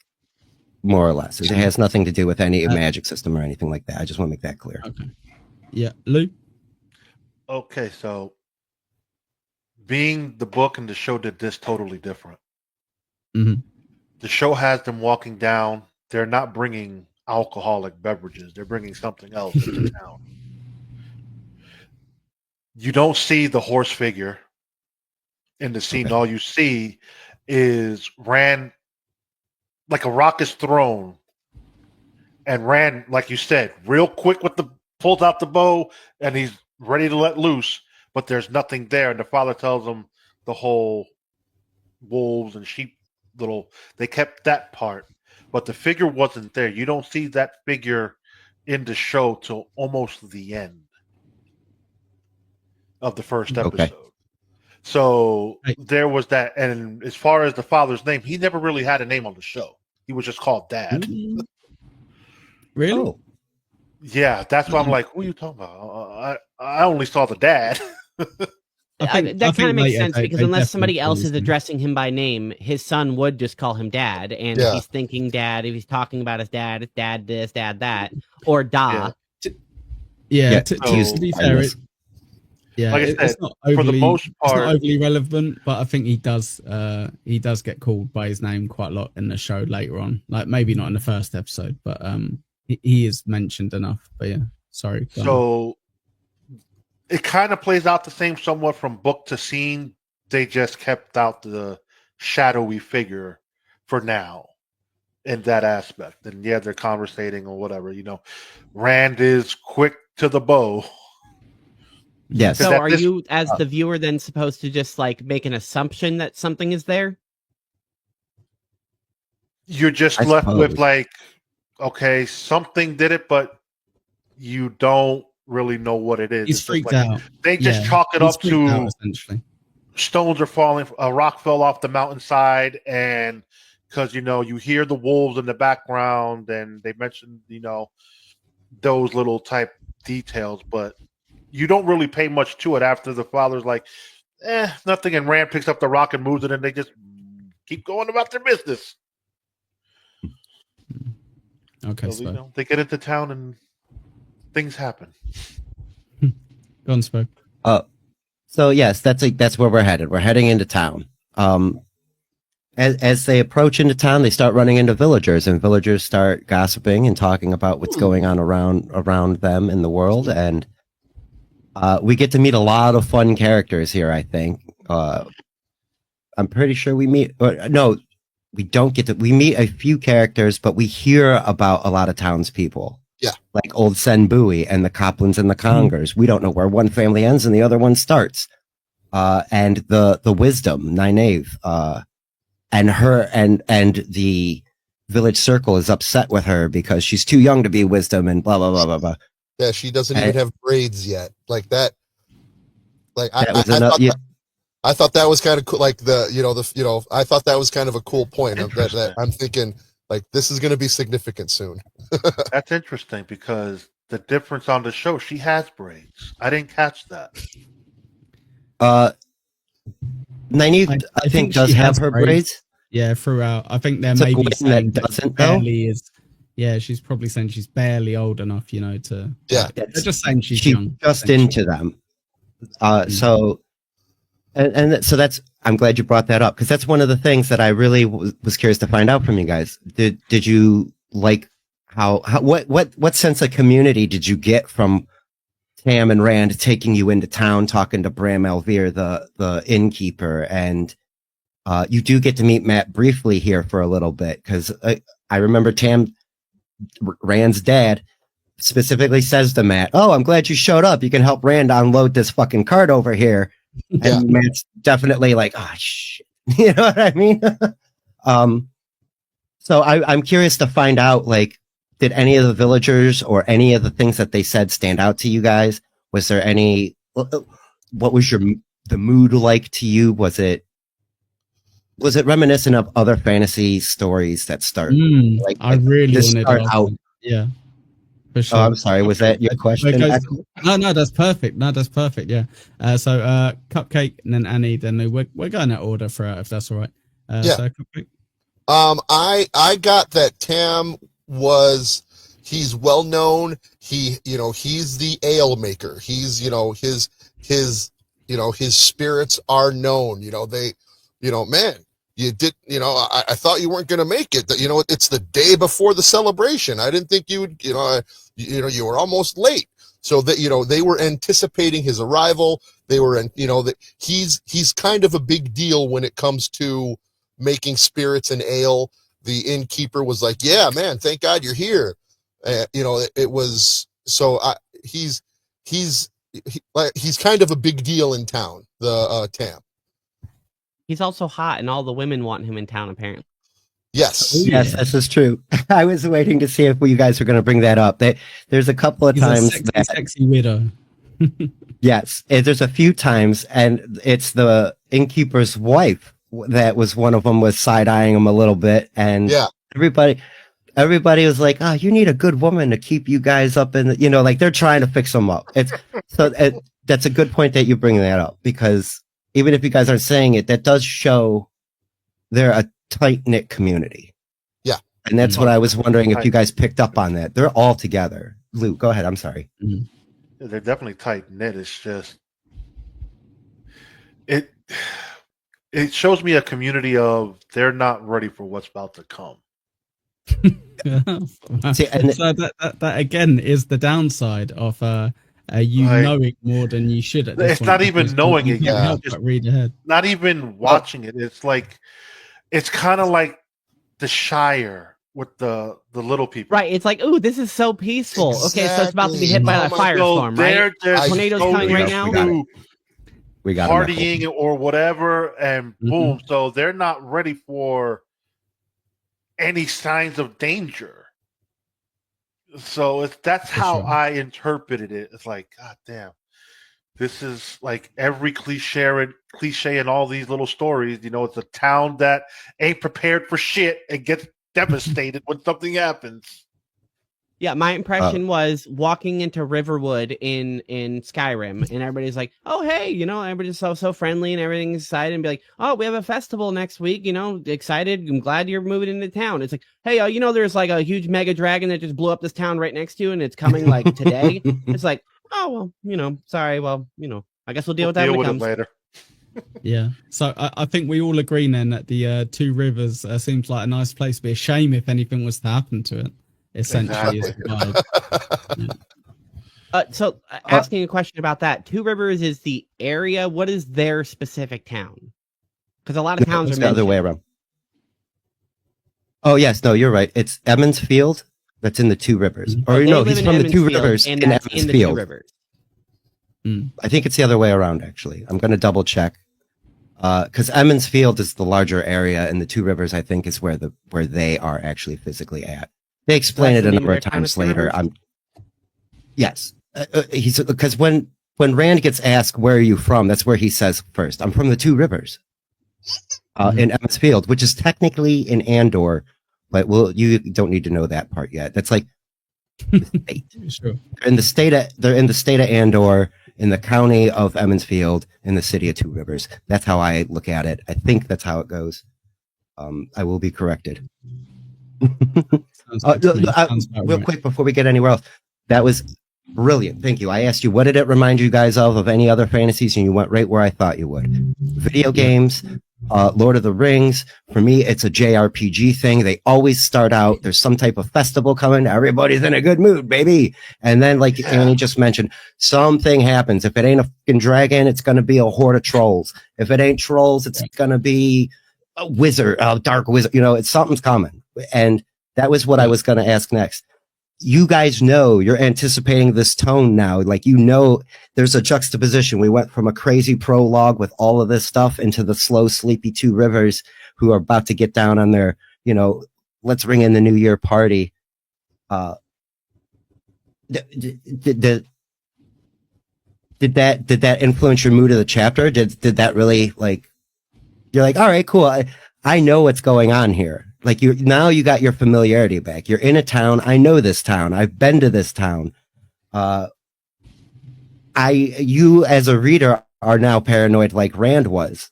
more or less. It has nothing to do with any magic system or anything like that. I just want to make that clear. Okay. Yeah, Lou. Okay, so being the book and the show did this totally different. Mm-hmm. The show has them walking down. They're not bringing alcoholic beverages. They're bringing something else into town. You don't see the horse figure in the scene. Okay. All you see is Rand, like a rock is thrown, and Rand, like you said, real quick pulls out the bow, and he's ready to let loose, but there's nothing there. And the father tells him the whole wolves and sheep they kept that part, but the figure wasn't there. You don't see that figure in the show till almost the end of the first episode. Okay. So there was that. And as far as the father's name, he never really had a name on the show. He was just called Dad. Really? Oh. Yeah, that's why I'm like, who are you talking about? I only saw the dad. That kind of makes sense because unless somebody else is addressing him by name, his son would just call him Dad, and if he's thinking Dad, if he's talking about his dad, it's Dad this, Dad that, or Da. Yeah. To be fair, like I said, it's not overly, for the most part, it's not overly relevant, but I think he does get called by his name quite a lot in the show later on. Like maybe not in the first episode, but he is mentioned enough. But yeah, sorry. So it kind of plays out the same somewhat from book to scene. They just kept out the shadowy figure for now in that aspect. And yeah, they're conversating or whatever. Rand is quick to the bow. Yes. So are you, as the viewer, then supposed to just like make an assumption that something is there? You're just left with like, okay, something did it, but you don't really know what it is. He's freaked out. They just chalk it up to essentially stones are falling, a rock fell off the mountainside, and because you hear the wolves in the background, and they mentioned those little type details, but you don't really pay much to it after the father's like, nothing, and Rand picks up the rock and moves it, and they just keep going about their business. Okay, so they get into town and things happen. Go on, Spoke. So yes, that's where we're headed. We're heading into town. As they approach into town, they start running into villagers, and villagers start gossiping and talking about what's going on around them in the world. And we get to meet a lot of fun characters here. I think I'm pretty sure we meet. No, we don't get to. We meet a few characters, but we hear about a lot of townspeople. Yeah, like old Sen Bowie and the Coplans and the Congers. We don't know where one family ends and the other one starts. And the Wisdom, Nynaeve, and her and the village circle is upset with her because she's too young to be Wisdom and blah blah blah blah blah. Yeah, she doesn't even have braids yet. Like that. Like I thought that was kind of cool. Like I thought that was kind of a cool point. That I'm thinking. Like, this is going to be significant soon. That's interesting because the difference on the show, she has braids. I didn't catch that. Nynaeve, I think does have her braids. Yeah, throughout. I think there may be saying that barely is. Yeah, she's probably saying she's barely old enough, to. Yeah, they're just saying she's young. Just into them. So So I'm glad you brought that up, because that's one of the things that I really was curious to find out from you guys. Did you like what sense of community did you get from Tam and Rand taking you into town, talking to Bram Alvear, the innkeeper, and you do get to meet Matt briefly here for a little bit, because I remember Rand's dad specifically says to Matt, "Oh, I'm glad you showed up. You can help Rand unload this fucking cart over here." And Matt's definitely like, "Oh shit," you know what I mean? So I'm curious to find out, like, did any of the villagers or any of the things that they said stand out to you guys? Was there any? What was the mood like to you? Was it reminiscent of other fantasy stories that start? Like, I really wanted start out. Yeah. For sure. Oh, I'm sorry. Was that your question? No, that's perfect. Yeah. So Cupcake and then Annie. Then we're going to order for if that's all right. So Cupcake. I got that Tam he's well known. He's the ale maker. He's his spirits are known. Man, you did, I thought you weren't going to make it. It's the day before the celebration. I didn't think you would, you were almost late. So that, they were anticipating his arrival. They were, that he's kind of a big deal when it comes to making spirits and ale. The innkeeper was like, "Yeah, man, thank God you're here." It was, so he's kind of a big deal in town, the Tam. He's also hot, and all the women want him in town, apparently. Yes. Yes, this is true. I was waiting to see if you guys were going to bring that up. There's a couple of times that sexy widow. Yes, there's a few times, and it's the innkeeper's wife that was one of them, was side-eyeing him a little bit, and everybody was like, "Oh, you need a good woman to keep you guys up in," like they're trying to fix them up. That's a good point that you bring that up, because even if you guys aren't saying it, that does show they're a tight-knit community. Yeah. And that's what I was wondering if you guys picked up on that. They're all together. Luke, go ahead. I'm sorry. Mm-hmm. They're definitely tight-knit. It's just it shows me a community of they're not ready for what's about to come. See, and so that again is the downside of knowing more than you should. At this it's not even knowing it yet. Read ahead. Not even watching it. It's like it's kind of like the Shire with the little people. Right. It's like, ooh, this is so peaceful. Exactly. Okay, so it's about to be hit by a firestorm, right? Tornadoes coming right now. We got partying or whatever, and boom. So they're not ready for any signs of danger. So that's how I interpreted it. It's like, God damn, this is like every cliche in all these little stories. It's a town that ain't prepared for shit and gets devastated when something happens. Yeah, my impression was walking into Riverwood in Skyrim, and everybody's like, "Oh, hey," everybody's so friendly and everything's excited, and be like, "Oh, we have a festival next week, excited. I'm glad you're moving into town." It's like, "Hey, there's like a huge mega dragon that just blew up this town right next to you, and it's coming like today." It's like, "Oh, well, sorry. Well, I guess we'll deal with that when it comes later." Yeah. So I think we all agree then that the Two Rivers seems like a nice place. It'd be a shame if anything was to happen to it. Essentially, so asking a question about that, Two Rivers is the area. What is their specific town? Because a lot of towns are the other way around. Oh yes, no, you're right. It's Emmons Field. That's in the Two Rivers. Or no, he's from the Two Rivers in Emmons Field. I think it's the other way around. Actually, I'm going to double check. Because Emmons Field is the larger area, and the Two Rivers, I think, is where they are actually physically at. They explain it a number of times later. Yes, he's because when Rand gets asked where are you from, that's where he says first, "I'm from the Two Rivers," in Emmons Field, which is technically in Andor, but you don't need to know that part yet. That's like the state. Sure. They're in the state of Andor, in the county of Emmons Field, in the city of Two Rivers. That's how I look at it. I think that's how it goes. I will be corrected. Real quick before we get anywhere else, that was Brilliant. Thank you. I asked you, what did it remind you guys of any other fantasies? And you went right where I thought you would. Video games, Lord of the Rings. For me, it's a JRPG thing. They always start out, there's some type of festival coming. Everybody's in a good mood, baby. And then, like Annie just mentioned, something happens. If it ain't a fucking dragon, it's going to be a horde of trolls. If it ain't trolls, it's going to be a wizard, a dark wizard. You know, it's something's coming. And that was what I was going to ask next. You guys know, you're anticipating this tone now. Like, you know, there's a juxtaposition. We went from a crazy prologue with all of this stuff into the slow, sleepy two rivers who are about to get down on their, you know, let's bring in the New Year party. Did that influence your mood of the chapter? Did that really, like, you're like, all right, cool. I know what's going on here. Like, you got your familiarity back. You're in a town. I know this town. I've been to this town. You as a reader are now paranoid like Rand was.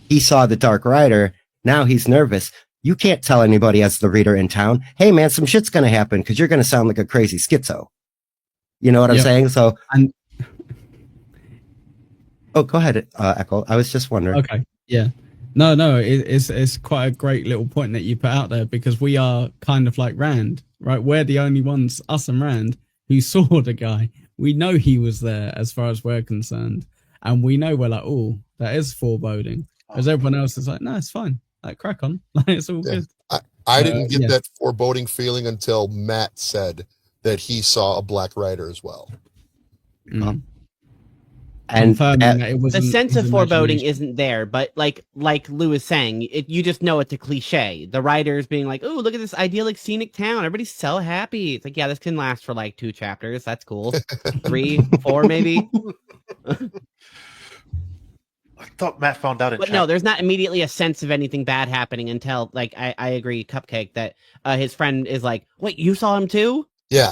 He saw the Dark Rider. Now he's nervous. You can't tell anybody as the reader in town, hey man, some shit's going to happen because you're going to sound like a crazy schizo. You know what I'm saying? So, oh, go ahead, Echo. I was just wondering. Okay. Yeah. No, it's quite a great little point that you put out there, because we are kind of like Rand, right? We're the only ones, us and Rand, who saw the guy. We know he was there as far as we're concerned. And we know we're like, oh, that is foreboding. Because everyone else is like, no, it's fine. Like, crack on. Like, it's all good. I didn't get that foreboding feeling until Matt said that he saw a Black Rider as well. Mm. And the sense of foreboding isn't there, but like Lou is saying, you just know it's a cliche. The writers being like, "Oh, look at this idyllic scenic town. Everybody's so happy." It's like, yeah, this can last for like 2 chapters. That's cool. 3, 4, maybe. I thought Matt found out. But no, there's not immediately a sense of anything bad happening until, like, I agree, Cupcake, that his friend is like, "Wait, you saw him too?" Yeah.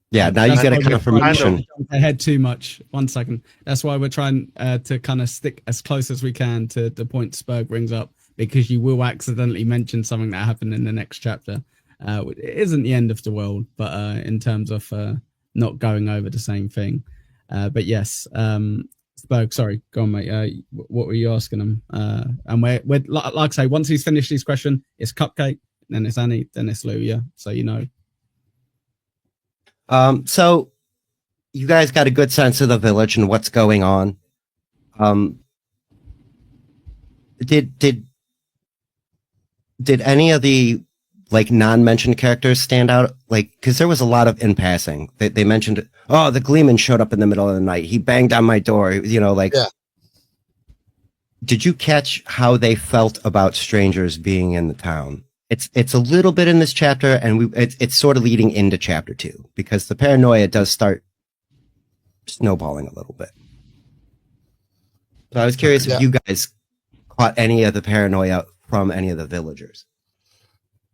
Yeah, now you get a confirmation. Ahead too much. 1 second. That's why we're trying to kind of stick as close as we can to the point Spurg brings up, because you will accidentally mention something that happened in the next chapter. It isn't the end of the world, but in terms of not going over the same thing. But yes, Spurg, sorry, go on, mate. What were you asking him? And we're like I say, once he's finished his question, it's Cupcake, then it's Annie, then it's Lou. Yeah, so you know. So you guys got a good sense of the village and what's going on. Did any of the like non-mentioned characters stand out? Like, because there was a lot of in passing. They mentioned, oh, the Gleeman showed up in the middle of the night. He banged on my door. You know, like, yeah. Did you catch how they felt about strangers being in the town? It's a little bit in this chapter, and it's sort of leading into chapter 2, because the paranoia does start snowballing a little bit. So I was curious if you guys caught any of the paranoia from any of the villagers.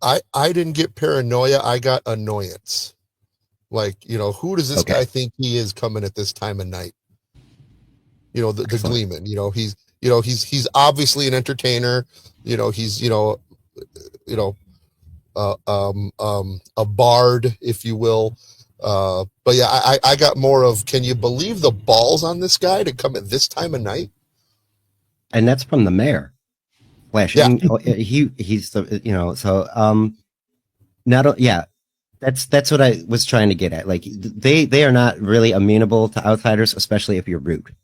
I didn't get paranoia. I got annoyance. Like, you know, who does this guy think he is coming at this time of night? You know, the Gleeman. You know, he's obviously an entertainer. You know, he's a bard, if you will. But yeah, I got more of, can you believe the balls on this guy to come at this time of night? And that's from the mayor. Flashing. Yeah. He's the, you know, so that's what I was trying to get at. Like, they are not really amenable to outsiders, especially if you're rude.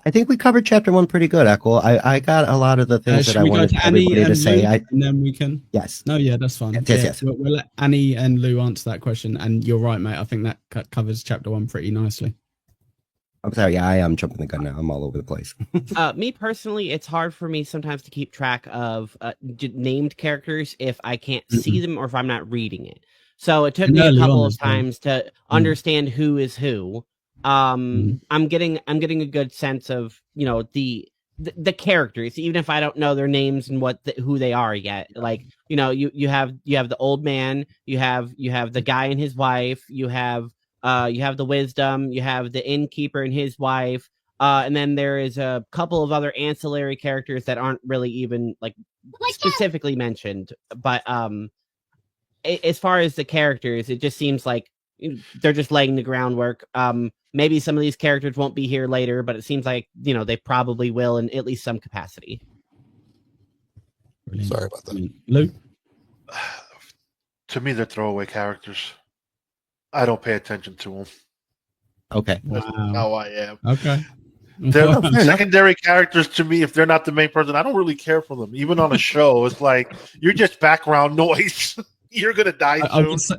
I think we covered chapter 1 pretty good, Echo. I got a lot of the things that I wanted everybody to say. And then we can. Yes. No, yeah, that's fine. Yes. We'll let Annie and Lou answer that question. And you're right, mate. I think that covers chapter 1 pretty nicely. I'm sorry. Yeah, I am jumping the gun now. I'm all over the place. Me personally, it's hard for me sometimes to keep track of named characters if I can't see them or if I'm not reading it. So it took me a couple of times to understand who is who. I'm getting a good sense of, you know, the characters, even if I don't know their names and who they are yet. Like, you know, you have the old man, you have the guy and his wife, you have the wisdom, you have the innkeeper and his wife, and then there is a couple of other ancillary characters that aren't really even like specifically mentioned, but as far as the characters, it just seems like they're just laying the groundwork. Maybe some of these characters won't be here later, but it seems like, they probably will in at least some capacity. Brilliant. Sorry about that. Lou? To me, they're throwaway characters. I don't pay attention to them. Okay. That's how I am. Okay. They're secondary characters to me. If they're not the main person, I don't really care for them. Even on a show, it's like you're just background noise. You're gonna die soon.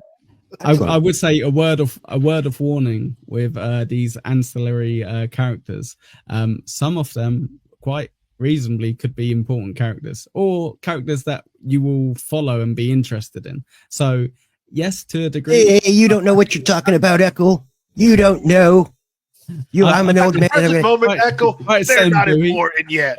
I would say a word of warning with these ancillary characters. Some of them quite reasonably could be important characters or characters that you will follow and be interested in. So yes, to a degree. Hey, you don't know what you're talking about, Echo. You don't know. I'm an old man. Moment, Echo, they're not important yet.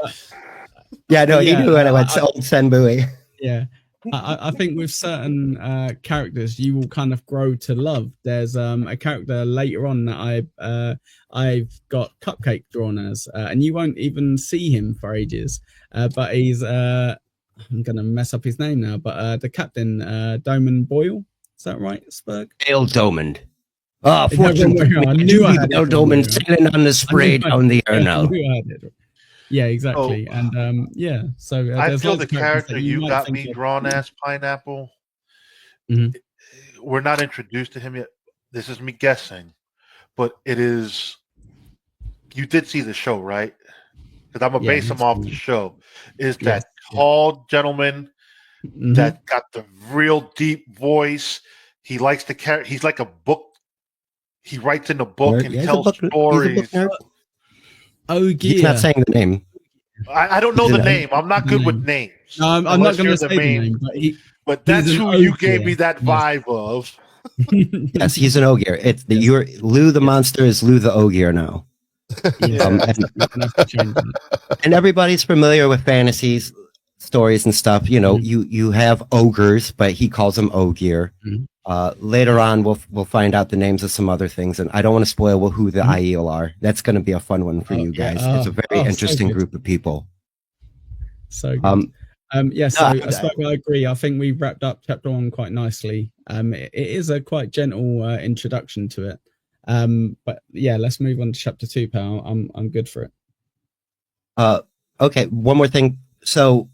Yeah, no, he knew when I went old Senbui. Yeah. I think with certain characters, you will kind of grow to love. There's a character later on that I've got Cupcake drawn as, and you won't even see him for ages. But he's I'm gonna mess up his name now. But the captain, Doman Boyle, is that right, Spurg? Aiel Domond. Oh, fortunately, I knew I had Aiel Domond sailing on the spray down the Arno. Yeah, exactly. And so I feel the character you got me drawn as, Pineapple. Mm-hmm. We're not introduced to him yet. This is me guessing, but it is. You did see the show, right? Because I'm gonna base him off the show. Is that tall gentleman that got the real deep voice? He likes to carry. He's like a book. He writes in a book and tells stories. Ogiers. He's not saying the name. I don't know the name. I'm not good with names. No, I'm not going to say the name. But that's who you gave me that vibe of. Yes, he's an Ogier. It's you're Lou the monster is Lou the Ogier now. And everybody's familiar with fantasies, stories, and stuff. You have ogres, but he calls them Ogier. Later on, we'll find out the names of some other things, and I don't want to spoil who the Aiel are. That's going to be a fun one for you guys. It's a very interesting group of people. So good. I agree. I think we wrapped up chapter 1 quite nicely. It is a quite gentle introduction to it. But yeah, let's move on to chapter 2, pal. I'm good for it. Okay, one more thing. So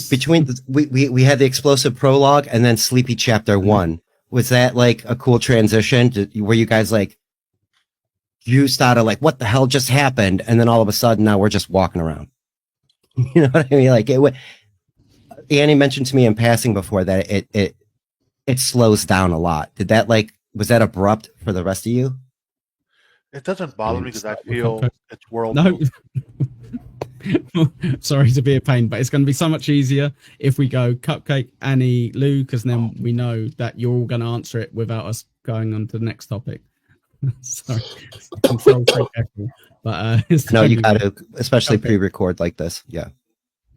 between we had the explosive prologue and then sleepy chapter 1. Was that like a cool transition? Were you guys like, you started like, what the hell just happened? And then all of a sudden now we're just walking around. You know what I mean? Like Annie mentioned to me in passing before that it slows down a lot. Was that abrupt for the rest of you? It doesn't bother me because I feel it's world. No. Sorry to be a pain, but it's going to be so much easier if we go Cupcake, Annie, Lou, because then we know that you're all going to answer it without us going on to the next topic. Sorry, control freak echo. But no, you got to, especially pre-record like this. Yeah.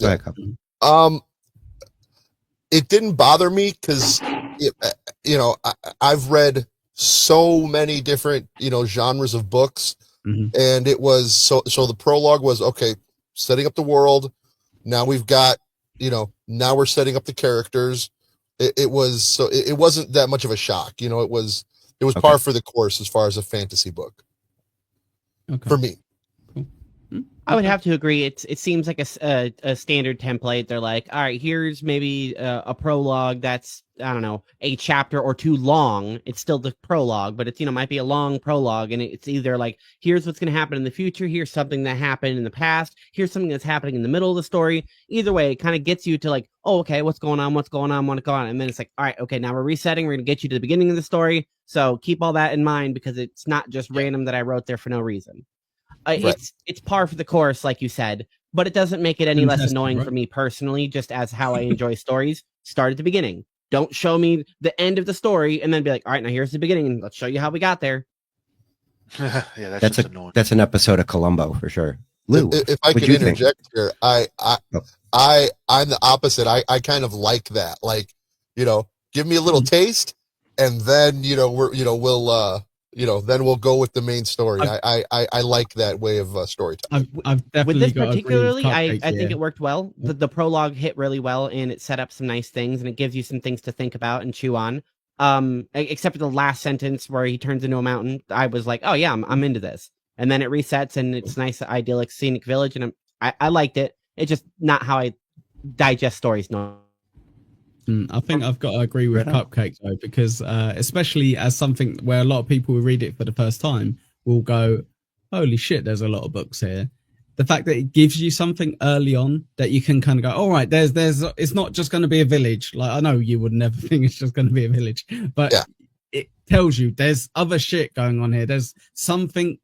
Go ahead, Cupcake. It didn't bother me because I've read so many different genres of books, and it was so the prologue was okay. Setting up the world. Now we've got, now we're setting up the characters. It wasn't that much of a shock. It was par for the course as far as a fantasy book for me. I would have to agree. It seems like a standard template. They're like, all right, here's maybe a prologue that's, I don't know, a chapter or two long. It's still the prologue, but it's, might be a long prologue. And it's either like, here's what's going to happen in the future. Here's something that happened in the past. Here's something that's happening in the middle of the story. Either way, it kind of gets you to like, oh, okay, what's going on? And then it's like, all right, okay, now we're resetting. We're going to get you to the beginning of the story. So keep all that in mind because it's not just random that I wrote there for no reason. Right. It's par for the course, like you said, but it doesn't make it any less annoying for me personally, just as how I enjoy stories. Start at the beginning. Don't show me the end of the story and then be like, all right, now here's the beginning and let's show you how we got there. Yeah, that's annoying. That's an episode of Columbo for sure. Lou, if I could interject here, I'm the opposite. I kind of like that. Like, give me a little taste and then, we'll then we'll go with the main story. I like that way of storytelling. I've definitely with this got particularly, Cupcake I think here. it worked well. The prologue hit really well, and it set up some nice things, and it gives you some things to think about and chew on. Except for the last sentence where he turns into a mountain, I was like, oh yeah, I'm into this. And then it resets, and it's nice, idyllic, scenic village, and I liked it. It's just not how I digest stories normally. I think I've got to agree with Cupcake though, because especially as something where a lot of people who read it for the first time will go, holy shit, there's a lot of books here. The fact that it gives you something early on that you can kind of go, all right, there's it's not just going to be a village. Like, I know you would never think it's just going to be a village, but it tells you there's other shit going on here. There's something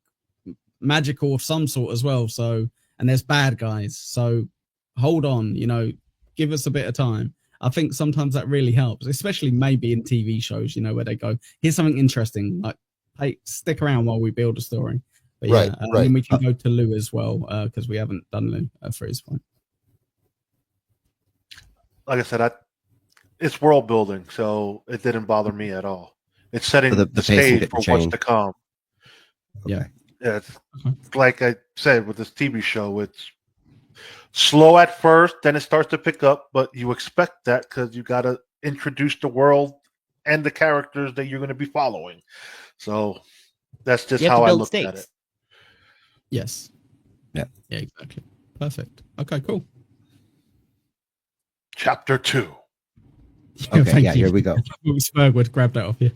magical of some sort as well. So, and there's bad guys. So hold on, give us a bit of time. I think sometimes that really helps, especially maybe in TV shows, where they go, here's something interesting, like, hey, stick around while we build a story. But right. And then we can go to Lou as well, because we haven't done Lou for his point. Like I said, it's world building, so it didn't bother me at all. It's setting the stage for what's to come. Yeah. Yeah, it's like I said with this TV show, it's slow at first, then it starts to pick up, but you expect that because you got to introduce the world and the characters that you're going to be following. So that's just how I looked at it. Yes. Yeah. Yeah, exactly. Perfect. Okay, cool. Chapter 2. Okay, yeah, here we go. Spurg would grab that off you.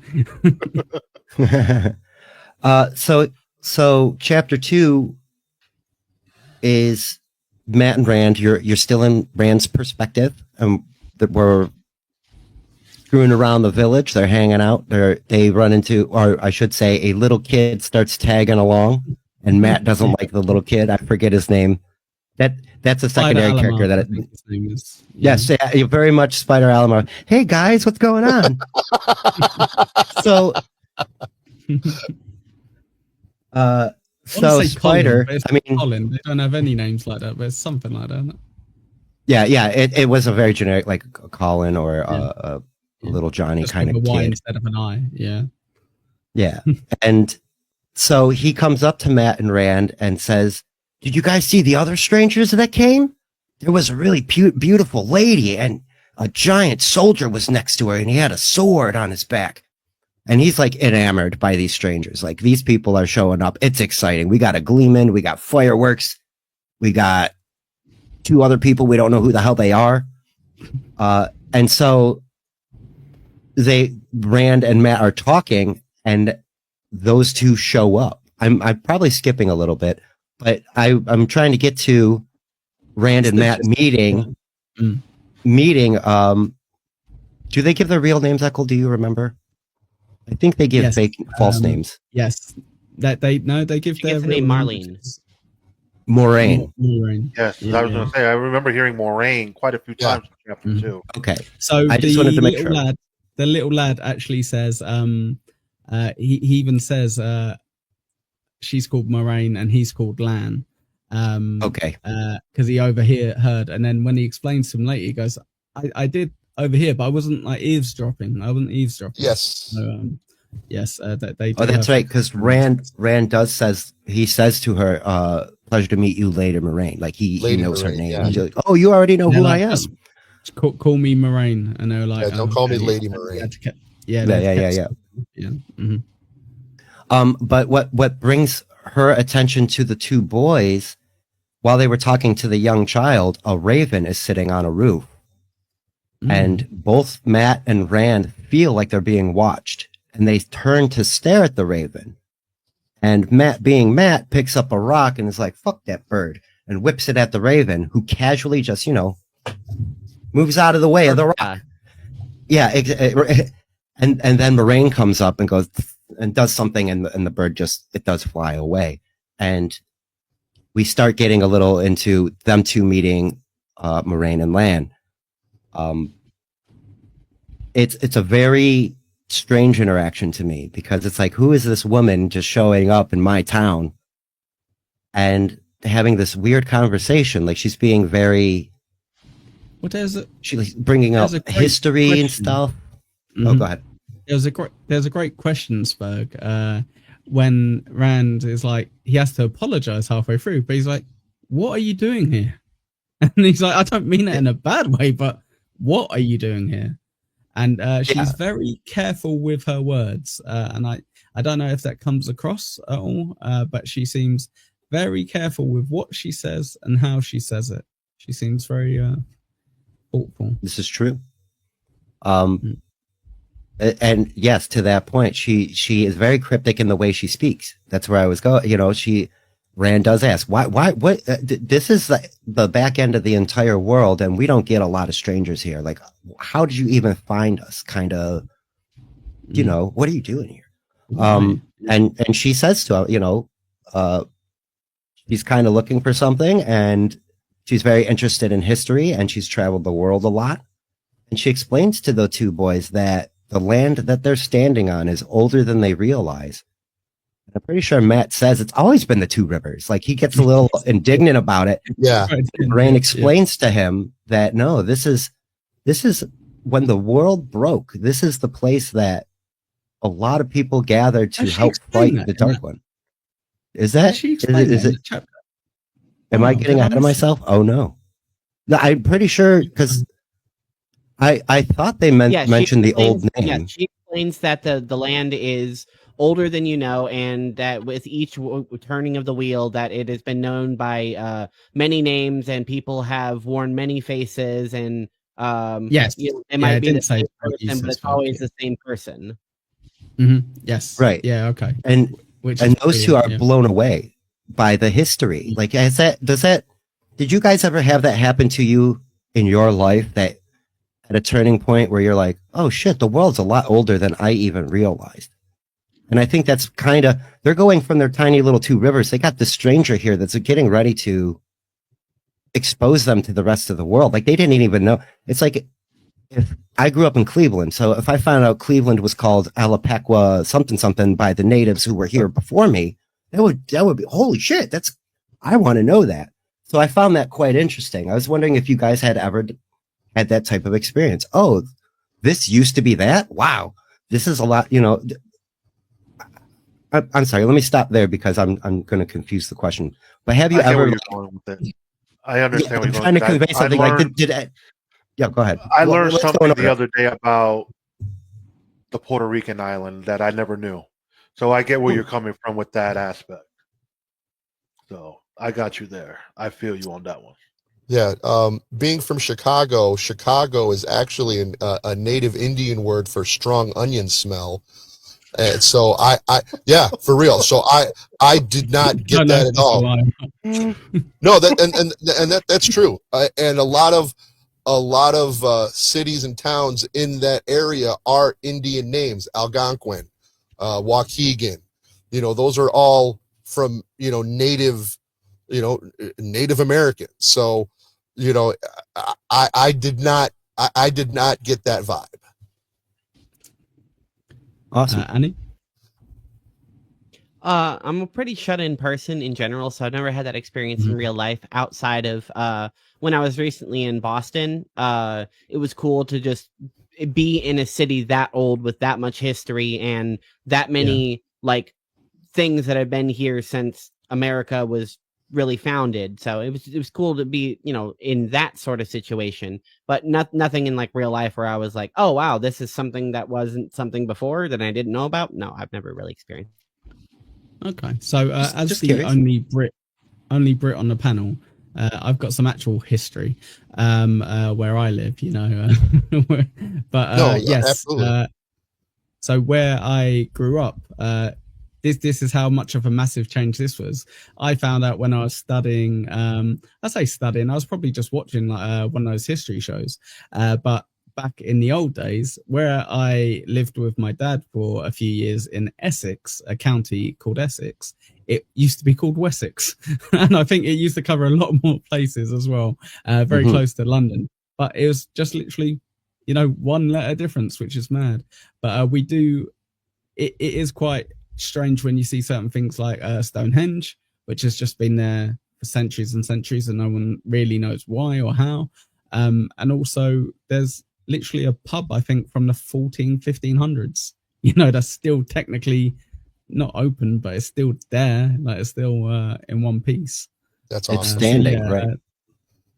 So chapter 2 is Matt and Rand. You're still in Rand's perspective, and we're screwing around the village. They're hanging out. They run into, or I should say, a little kid starts tagging along, and Matt doesn't like the little kid. I forget his name. That's a secondary character. That his name is. Yes, you're very much Spider Alamo. Hey guys, what's going on? So. So Spider, Colin, Colin. They don't have any names like that, but it's something like that. Yeah. It was a very generic, like a Colin or a little Johnny just kind of kid instead of an I. Yeah. And so he comes up to Matt and Rand and says, "Did you guys see the other strangers that came? There was a really beautiful lady, and a giant soldier was next to her, and he had a sword on his back." And he's like enamored by these strangers. Like, these people are showing up. It's exciting. We got a Gleeman. We got fireworks. We got 2 other people. We don't know who the hell they are. And so Rand and Matt are talking, and those 2 show up. I'm probably skipping a little bit, but I'm trying to get to Rand and Matt meeting. Do they give their real names, Eccles? Do you remember? I think they give fake false names. Yes, they give their name Marlene. Moraine. Yes, I was going to say, I remember hearing Moraine quite a few times in chapter 2. Okay, so I just wanted to make sure. The little lad actually says, he even says, she's called Moraine and he's called Lan. Okay, because he heard, and then when he explains to him later, he goes, I did overhear, but I wasn't like eavesdropping. Yes. So, yes. They. Oh, that's right. Because Rand says to her, "Pleasure to meet you, Lady Moraine." Like he knows her name. Yeah. He's like, "Oh, you already know who I am." Call me Moraine, and they're like, "Don't call me Lady Moraine." Yeah. Mm-hmm. But what brings her attention to the 2 boys, while they were talking to the young child, a raven is sitting on a roof. And both Matt and Rand feel like they're being watched, and they turn to stare at the raven. And Matt, being Matt, picks up a rock and is like, "Fuck that bird," and whips it at the raven, who casually just, moves out of the way of the rock. Yeah. And then Moraine comes up and goes and does something, and the bird does fly away. And we start getting a little into them 2 meeting Moraine and Lan. It's a very strange interaction to me, because it's like, who is this woman just showing up in my town and having this weird conversation? Like, she's being very, she's bringing up history and stuff. Mm-hmm. Oh, go ahead. There's a great question, Spurg. when Rand is like, he has to apologize halfway through, but he's like, what are you doing here? And he's like, I don't mean it in a bad way, but what are you doing here? And she's very careful with her words. And I don't know if that comes across at all, but she seems very careful with what she says and how she says it. She seems very thoughtful. This is true. And yes, to that point, she is very cryptic in the way she speaks. That's where I was going. You know, Rand does ask, why, what, this is the back end of the entire world, and we don't get a lot of strangers here. Like, how did you even find us? Kind of, you know, what are you doing here? And she says to him, you know, she's kind of looking for something, and she's very interested in history, and she's traveled the world a lot. And she explains to the two boys that the land that they're standing on is older than they realize. I'm pretty sure Matt says it's always been the two rivers. Like, he gets a little indignant about it. Yeah. Rain explains to him that no, this is when the world broke. This is the place that a lot of people gathered to help fight the Dark One. Is that? Is it? Am I getting ahead of myself? Oh no. No, I'm pretty sure, because I thought they mentioned the old name. Yeah, she explains that the land is older than you know, and that with each turning of the wheel, that it has been known by many names, and people have worn many faces, and yes, you know, it might be the same person, but it's always the same person. Mm-hmm. Yes. Right. Yeah. Okay. And those two are blown away by the history. Like, did you guys ever have that happen to you in your life, that at a turning point where you're like, oh shit, the world's a lot older than I even realized? And I think that's kind of, they're going from their tiny little two rivers. They got this stranger here that's getting ready to expose them to the rest of the world. Like, they didn't even know. It's like, if I grew up in Cleveland, so if I found out Cleveland was called Alapacqua something by the natives who were here before me, that would be, holy shit, I want to know that. So I found that quite interesting. I was wondering if you guys had ever had that type of experience. Oh, this used to be that? Wow. This is a lot, you know. I'm sorry, let me stop there because I'm going to confuse the question. But have you ever? I understand what you're trying to convey something. Yeah, go ahead. I learned something the other day about the Puerto Rican island that I never knew. So I get where you're coming from with that aspect. So I got you there. I feel you on that one. Yeah, being from Chicago is actually a native Indian word for strong onion smell. And so I yeah, for real. So I did not get that at all. No, that's true. And a lot of cities and towns in that area are Indian names. Algonquin, Waukegan, you know, those are all from, you know, Native Americans. So, you know, I did not get that vibe. Awesome. Annie? I'm a pretty shut-in person in general, so I've never had that experience in real life outside of when I was recently in Boston. It was cool to just be in a city that old with that much history and that many like things that have been here since America was really founded. So it was cool to be, you know, in that sort of situation, but nothing in like real life where I was like, oh wow, this is something that wasn't something before that I didn't know about. No, I've never really experienced. Okay, so as the only Brit on the panel, I've got some actual history where I live, you know, but yes, so where I grew up, this is how much of a massive change this was. I found out when I was studying, I was probably just watching like one of those history shows, but back in the old days, where I lived with my dad for a few years in Essex, a county called Essex, it used to be called Wessex. And I think it used to cover a lot more places as well, very close to London. But it was just literally, you know, one letter difference, which is mad. But it is quite strange when you see certain things like Stonehenge, which has just been there for centuries and centuries, and no one really knows why or how. And also there's literally a pub, I think, from the 1500s, you know, that's still technically not open, but it's still there. Like it's still in one piece. That's awesome. It's standing, right?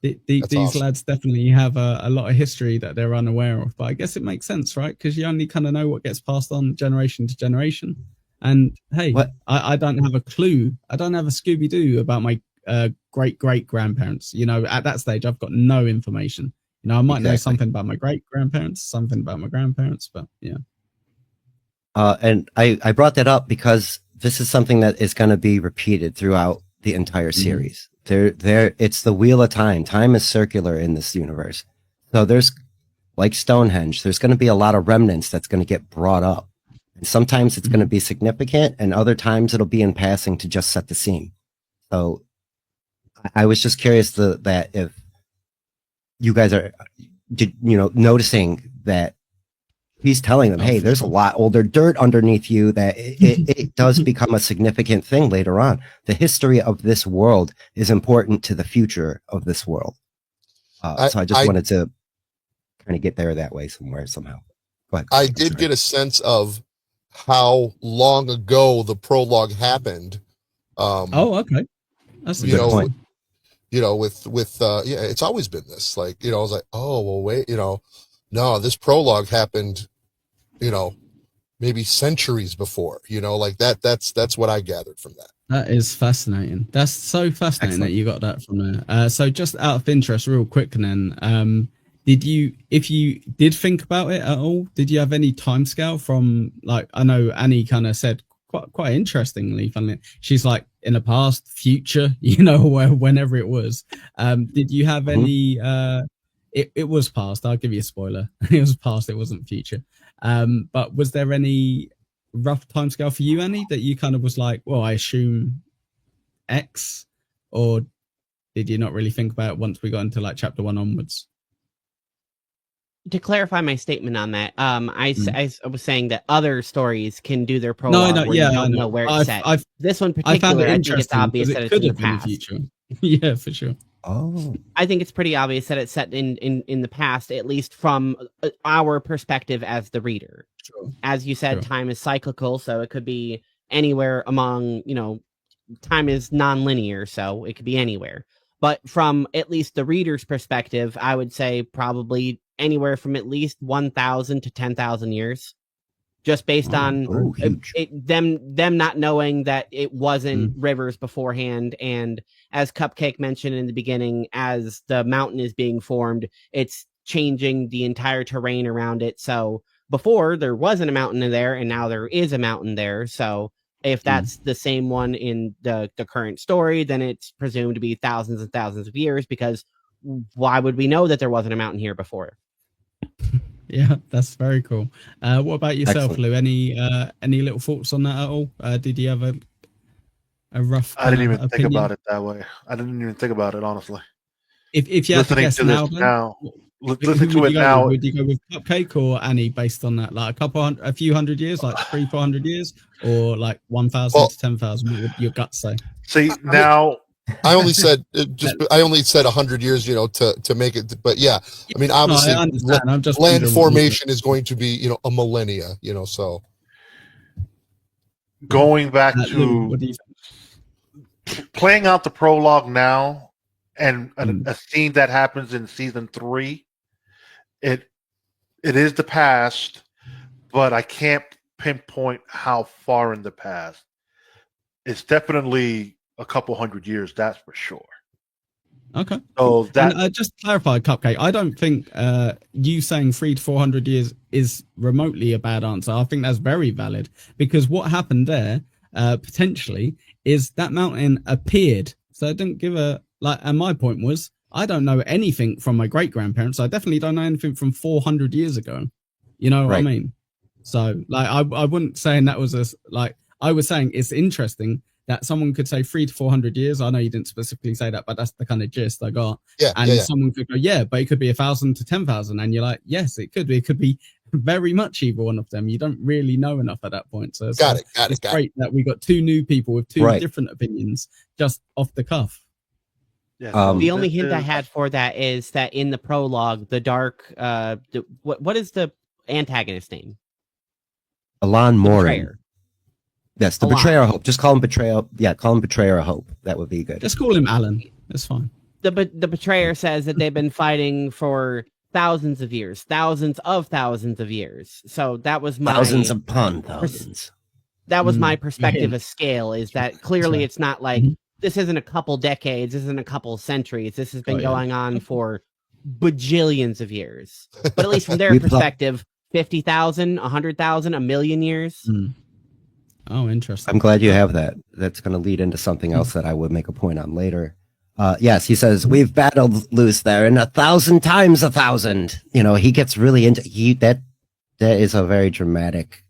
These awesome. lads definitely have a lot of history that they're unaware of, but I guess it makes sense, right? Because you only kind of know what gets passed on generation to generation. And hey, I don't have a clue. I don't have a Scooby-Doo about my great-great-grandparents. You know, at that stage, I've got no information. You know, I might know something about my great-grandparents, something about my grandparents, but yeah. And I brought that up because this is something that is going to be repeated throughout the entire series. It's the wheel of time. Time is circular in this universe. So there's, like Stonehenge, there's going to be a lot of remnants that's going to get brought up. And sometimes it's going to be significant, and other times it'll be in passing to just set the scene. So I was just curious that if you guys are, noticing that he's telling them, hey, there's a lot older dirt underneath you, that it does become a significant thing later on. The history of this world is important to the future of this world. So I just wanted to kind of get there that way somehow. Go ahead. I did get a sense of how long ago the prologue happened. Okay. That's a you good know, point. With it's always been this. Like, I was like, oh well, wait, no, this prologue happened, maybe centuries before. Like that's what I gathered from that. That is fascinating. That's so fascinating that you got that from there. So just out of interest, real quick, then, if you did think about it at all, did you have any timescale from, like, I know Annie kind of said quite interestingly, funnily, she's like in the past, future, whenever it was. Did you have any? It was past. I'll give you a spoiler. It was past. It wasn't future. But was there any rough timescale for you, Annie, that you kind of was like, well, I assume X, or did you not really think about it once we got into like chapter 1 onwards? To clarify my statement on that, I was saying that other stories can do their prologue where you don't know where it's set. This one particular, I think it's obvious that it's in the past. Yeah, for sure. Oh, I think it's pretty obvious that it's set in the past, at least from our perspective as the reader. Sure. As you said, time is cyclical, so it could be anywhere among, time is non-linear, so it could be anywhere. But from at least the reader's perspective, I would say probably anywhere from at least 1,000 to 10,000 years, just based on them not knowing that it wasn't rivers beforehand. And as Cupcake mentioned in the beginning, as the mountain is being formed, it's changing the entire terrain around it. So before there wasn't a mountain there, and now there is a mountain there. So if that's the same one in the current story, then it's presumed to be thousands and thousands of years, because why would we know that there wasn't a mountain here before? Yeah, that's very cool. What about yourself, Excellent. Lou? Any little thoughts on that at all? Did you have a rough? I didn't even opinion? think about it that way. I didn't even think about it, honestly. If you had to guess now, listening to it now, would you go with Cupcake or Annie based on that? Like a few hundred years, like 300-400 years, or like 1,000 to 10,000? What would your gut say? See, now I only said 100 years, to make it. But yeah, I mean, obviously, I understand. I'm just land formation is going to be, a millennia, so. Going back to playing out the prologue now, and a scene that happens in season 3, it is the past, but I can't pinpoint how far in the past. It's definitely a couple hundred years, that's for sure. Okay. So that, and, just to clarify, Cupcake, I don't think you saying 300 to 400 years is remotely a bad answer. I think that's very valid, because what happened there potentially is that mountain appeared. So I didn't give and my point was, I don't know anything from my great grandparents. I definitely don't know anything from 400 years ago. You know what I mean? So I wouldn't say that was I was saying it's interesting that someone could say 300 to 400 years. I know you didn't specifically say that, but that's the kind of gist I got. Yeah, and someone could go, but it could be 1,000 to 10,000. And you're like, yes, it could be. It could be very much either one of them. You don't really know enough at that point. So it's great that we got two new people with two different opinions just off the cuff. Yeah, the only hint I had for that is that in the prologue, the dark, what is the antagonist name? Alan Morin. Yes, the Betrayer of Hope. Just call him Betrayer. Yeah, call him Betrayer of Hope. That would be good. Just call him Alan. That's fine. The Betrayer says that they've been fighting for thousands of years. So that was my thousands upon thousands. That was my perspective of scale, is that clearly it's not like this isn't a couple decades, this isn't a couple centuries. This has been going on for bajillions of years. But at least from their perspective, 50,000, 100,000, a million years. Oh, interesting. I'm glad you have that. That's going to lead into something else that I would make a point on later. Yes, he says, we've battled loose there and 1,000 times 1,000. You know, he gets really into that is a very dramatic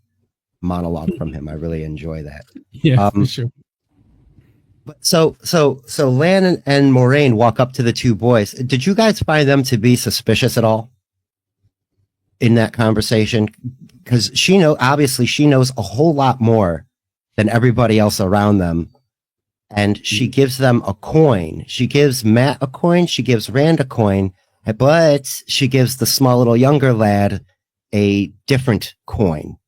monologue from him. I really enjoy that. Yeah, for sure. But so Lan and Moraine walk up to the two boys. Did you guys find them to be suspicious at all in that conversation? Because obviously she knows a whole lot more than everybody else around them. And she gives them a coin. She gives Matt a coin. She gives Rand a coin, but she gives the small little younger lad a different coin.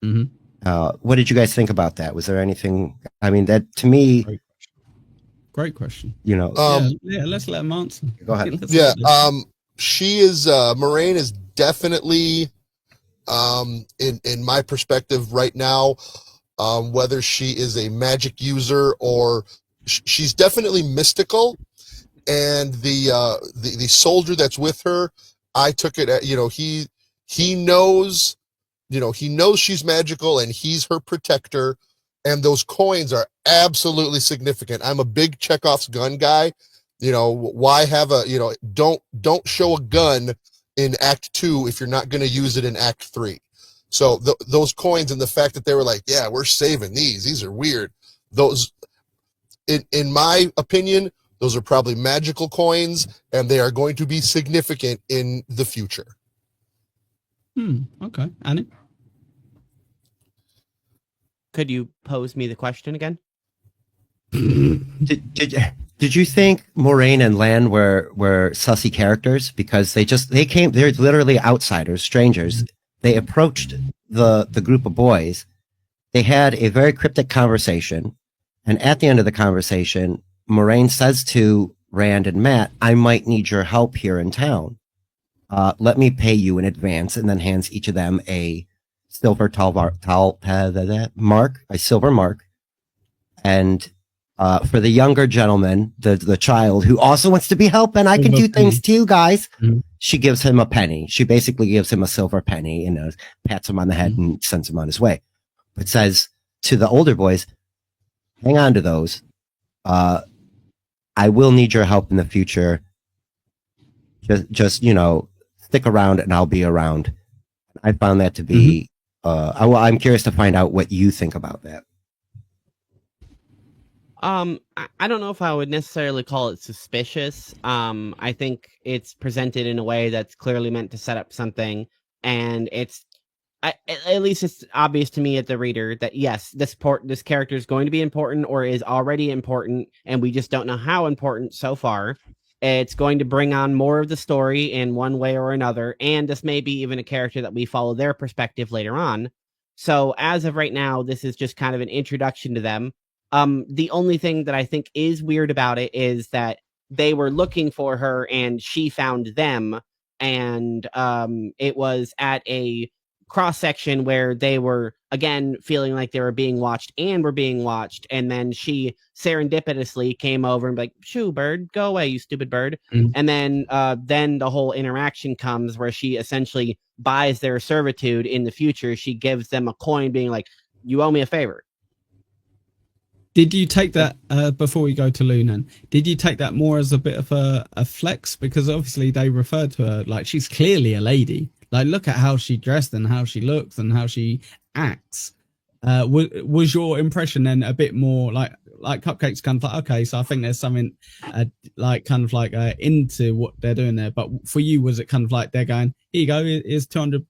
What did you guys think about that? Was there anything? I mean, that to me, great question. You know, let's let him answer. Go ahead. She is Moraine is definitely, in my perspective right now. Whether she is a magic user or she's definitely mystical, and the soldier that's with her, I took it at, he knows she's magical and he's her protector, and those coins are absolutely significant. I'm a big Chekhov's gun guy. Why have don't show a gun in Act 2 if you're not going to use it in Act 3. So those coins and the fact that they were like, yeah, we're saving these are weird. Those, in my opinion, those are probably magical coins, and they are going to be significant in the future. Okay. Annie? Could you pose me the question again? Did you think Moraine and Lan were sussy characters? Because they're literally outsiders, strangers. They approached the group of boys. They had a very cryptic conversation. And at the end of the conversation, Moraine says to Rand and Matt, I might need your help here in town. Let me pay you in advance, and then hands each of them a silver mark. And for the younger gentleman, the child who also wants to be helped, and I can do things too, guys. She gives him a penny. She basically gives him a silver penny and pats him on the head and sends him on his way. But says to the older boys, hang on to those. I will need your help in the future. Just stick around and I'll be around. I found that to be, I'm curious to find out what you think about that. I don't know if I would necessarily call it suspicious. I think it's presented in a way that's clearly meant to set up something, and at least it's obvious to me as the reader that yes, this character is going to be important or is already important, and we just don't know how important so far. It's going to bring on more of the story in one way or another, and this may be even a character that we follow their perspective later on. So as of right now, this is just kind of an introduction to them. The only thing that I think is weird about it is that they were looking for her and she found them. And it was at a cross section where they were, again, feeling like they were being watched and were being watched. And then she serendipitously came over and be like, shoo, bird, go away, you stupid bird. And then the whole interaction comes where she essentially buys their servitude in the future. She gives them a coin being like, you owe me a favor. Did you take that, before we go to Lunan, did you take that more as a bit of a flex? Because obviously they referred to her like she's clearly a lady. Like, look at how she dressed and how she looks and how she acts. Was your impression then a bit more like Cupcake's kind of like, okay, so I think there's something into what they're doing there. But for you, was it kind of like they're going, here you go, here's $200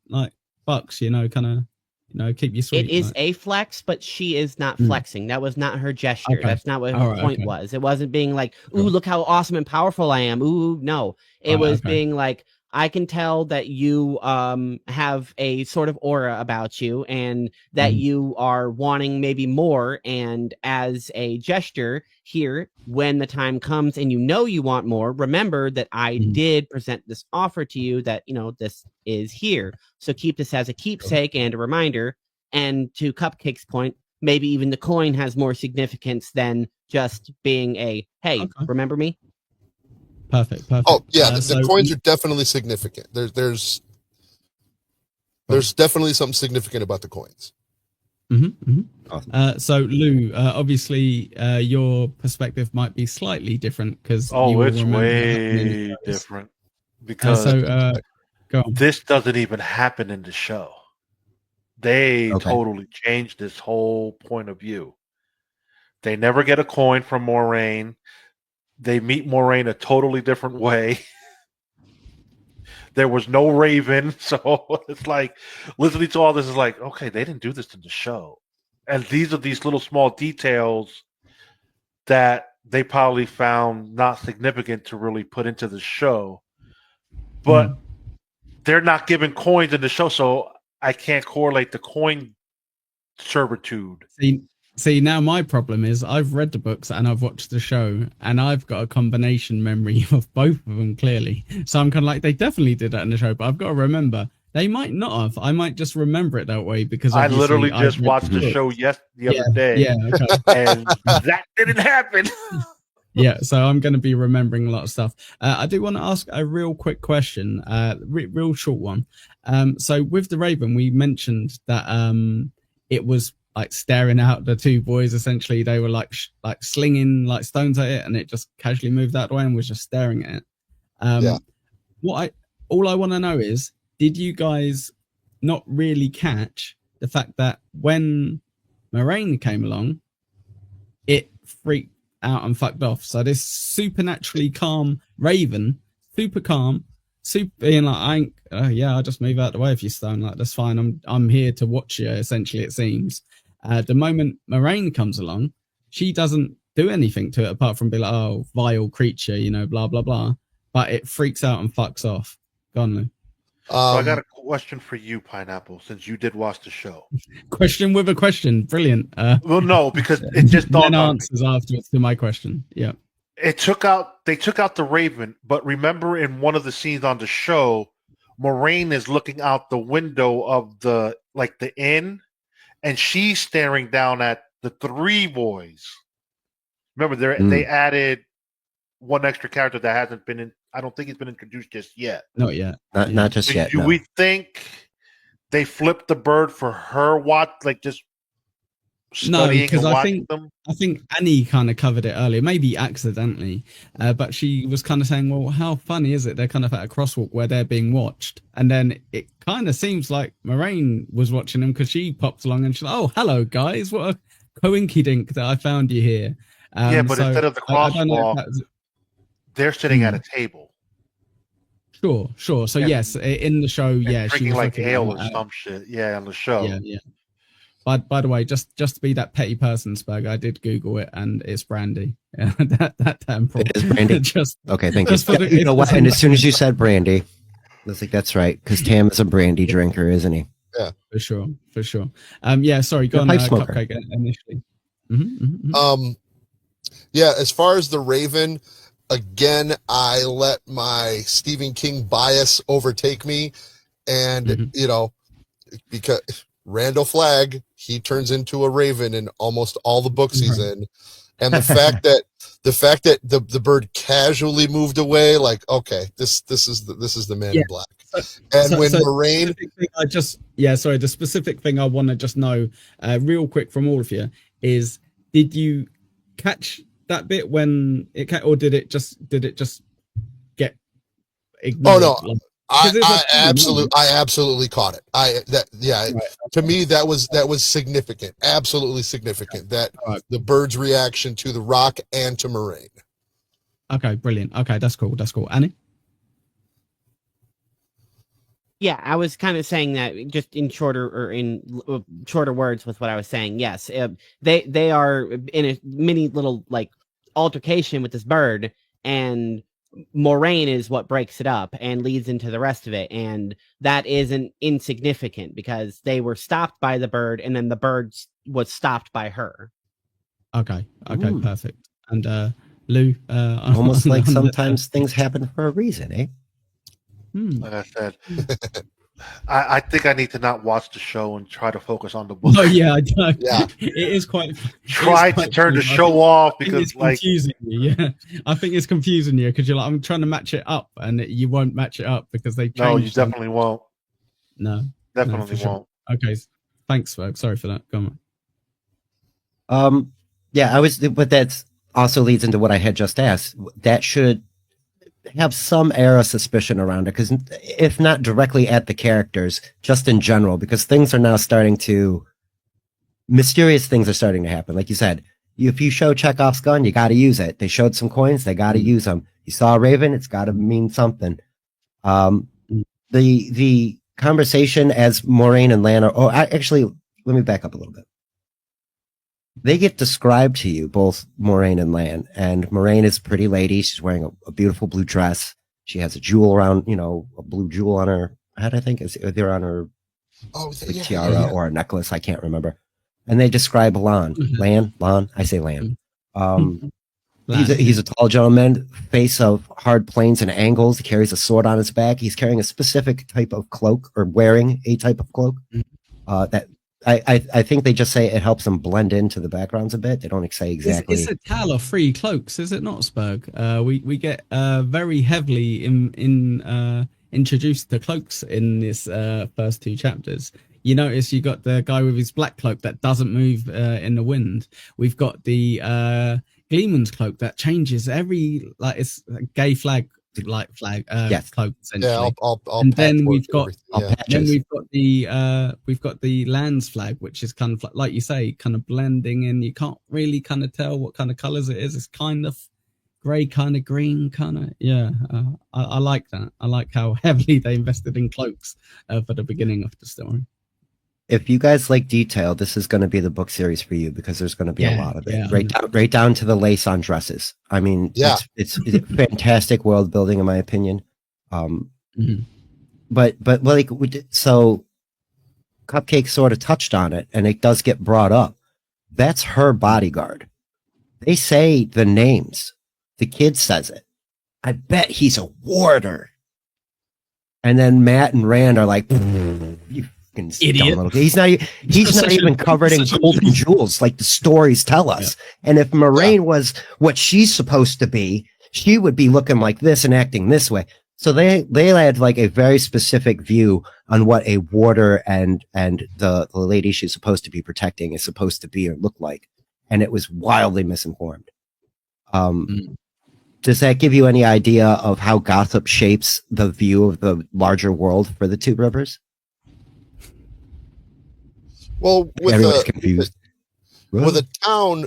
bucks, keep you sweet. It is a flex, but she is not flexing. That was not her gesture. Okay. That's not what her point was. It wasn't being like, ooh, look how awesome and powerful I am. Ooh, no. It was being like, I can tell that you have a sort of aura about you, and that you are wanting maybe more. And as a gesture here, when the time comes and you know you want more, remember that I did present this offer to you, that, you know, this is here. So keep this as a keepsake and a reminder. And to Cupcake's point, maybe even the coin has more significance than just being a, hey, remember me? Perfect. Oh yeah, the coins are definitely significant. There's definitely something significant about the coins. Awesome. So Lou, obviously your perspective might be slightly different because it's way different because go on. This doesn't even happen in the show. They totally changed this whole point of view. They never get a coin from Moraine. They meet Moraine a totally different way. There was no Raven, so it's like listening to all this is like, okay, they didn't do this in the show. And these are these little small details that they probably found not significant to really put into the show. But they're not giving coins in the show, so I can't correlate the coin servitude. See, now my problem is I've read the books and I've watched the show, and I've got a combination memory of both of them clearly. So I'm kind of like, they definitely did that in the show, but I've got to remember they might not have. I might just remember it that way because I literally just watched the show the other day, and that didn't happen. Yeah, so I'm going to be remembering a lot of stuff. I do want to ask a real quick question, real short one. So with the Raven, we mentioned that it was like staring out the two boys. Essentially, they were like slinging like stones at it, and it just casually moved that way and was just staring at it. All I want to know is, did you guys not really catch the fact that when Moraine came along, it freaked out and fucked off? So this supernaturally calm Raven, super calm, super being like, I'll just move out the way if you're stone. Like, that's fine. I'm here to watch you. Essentially, it seems. The moment Moraine comes along, she doesn't do anything to it apart from be like, oh, vile creature, you know, blah blah blah. But it freaks out and fucks off. Go on, Lou. So I got a question for you, Pineapple, since you did watch the show. Question with a question. Brilliant. Well, no, because it just dawned on me. Answers afterwards to my question. Yeah. They took out the Raven, but remember in one of the scenes on the show, Moraine is looking out the window of the inn, and she's staring down at the three boys. Remember, they added one extra character that hasn't been in. I don't think he's been introduced just yet. Not yet. Not just yet. Do we think they flipped the bird for her? Just studying and watching them? I think Annie kind of covered it earlier, maybe accidentally, but she was kind of saying, well, how funny is it? They're kind of at a crosswalk where they're being watched. And then it kind of seems like Moraine was watching them because she popped along and she's like, oh, hello, guys. What a coinkydink that I found you here. But instead of the crosswalk, they're sitting at a table. Sure. So yes, in the show, drinking she was like ale or some shit. Yeah, on the show. Yeah. By the way, just to be that petty person, Spurg, I did Google it, and it's brandy. Yeah, that temple. It is brandy. Okay, thank you. You know what? And as soon as you said brandy, I was like, that's right, because Tam is a brandy drinker, isn't he? Yeah, for sure. Sorry, go on. Cupcake initially. Yeah, as far as the Raven, again, I let my Stephen King bias overtake me, and because Randall Flagg, he turns into a Raven in almost all the books he's in, and the fact that the bird casually moved away, like, okay, this is the Man in Black. Moraine, the specific thing I want to just know, real quick from all of you is, did you catch that bit when or did it just get ignored? Oh no. I absolutely caught it. To me that was significant, absolutely significant, that the bird's reaction to the rock and to Moraine. Okay, brilliant. Okay, that's cool. Annie? Yeah, I was kind of saying that just in shorter words with what I was saying. Yes, they are in a mini little like altercation with this bird, and Moraine is what breaks it up and leads into the rest of it, and that isn't insignificant because they were stopped by the bird, and then the bird was stopped by her. Okay, perfect. And Lou, almost like sometimes things happen for a reason, eh? Like I said, I think I need to not watch the show and try to focus on the book. Oh yeah, I know. Yeah. It is quite. Try to turn the show off because it's confusing you. Yeah, I think it's confusing you because you're like, I'm trying to match it up, and you won't match it up because they changed. No, you definitely won't. No, definitely won't. Okay, thanks, folks. Sorry for that. Go on. Yeah, but that also leads into what I had just asked. That should have some air of suspicion around it, because if not directly at the characters, just in general, because things are now mysterious things are starting to happen. Like you said, if you show Chekhov's gun, you got to use it. They showed some coins, they got to use them. You saw a raven, it's got to mean something. The conversation as Moraine and Lan are, actually, let me back up a little bit. They get described to you, both Moraine and Lan, and Moraine is a pretty lady. She's wearing a beautiful blue dress. She has a jewel around, a blue jewel on her head, I think. Is either on her tiara or a necklace, I can't remember. And they describe Lan. Lan, I say Lan. He's a tall gentleman, face of hard planes and angles. He carries a sword on his back. He's carrying a specific type of cloak, or wearing a type of cloak that I think they just say it helps them blend into the backgrounds a bit. They don't say exactly. It's a tale of three cloaks, is it not, Spurg? We get very heavily introduced to cloaks in this first two chapters. You notice you got the guy with his black cloak that doesn't move in the wind. We've got the Gleeman's cloak that changes it's a gay flag. Yes. Cloak essentially. Yeah, I'll and then we've got the Land's flag, which is kind of like you say, kind of blending in. You can't really kind of tell what kind of colors it is. It's kind of grey, kind of green, kind of I like that. I like how heavily they invested in cloaks for the beginning of the story. If you guys like detail, this is going to be the book series for you, because there's going to be a lot of it, right down to the lace on dresses. I mean, it's fantastic world building, in my opinion. But like so, Cupcake sort of touched on it, and it does get brought up. That's her bodyguard. They say the names. The kid says it. I bet he's a warder. And then Matt and Rand are like, you idiot. He's not even covered in golden jewels like the stories tell us. And if Moraine was what she's supposed to be, she would be looking like this and acting this way. So they had like a very specific view on what a warder and the lady she's supposed to be protecting is supposed to be or look like. And it was wildly misinformed. Does that give you any idea of how gossip shapes the view of the larger world for the Two Rivers? Well, everyone's confused. With a town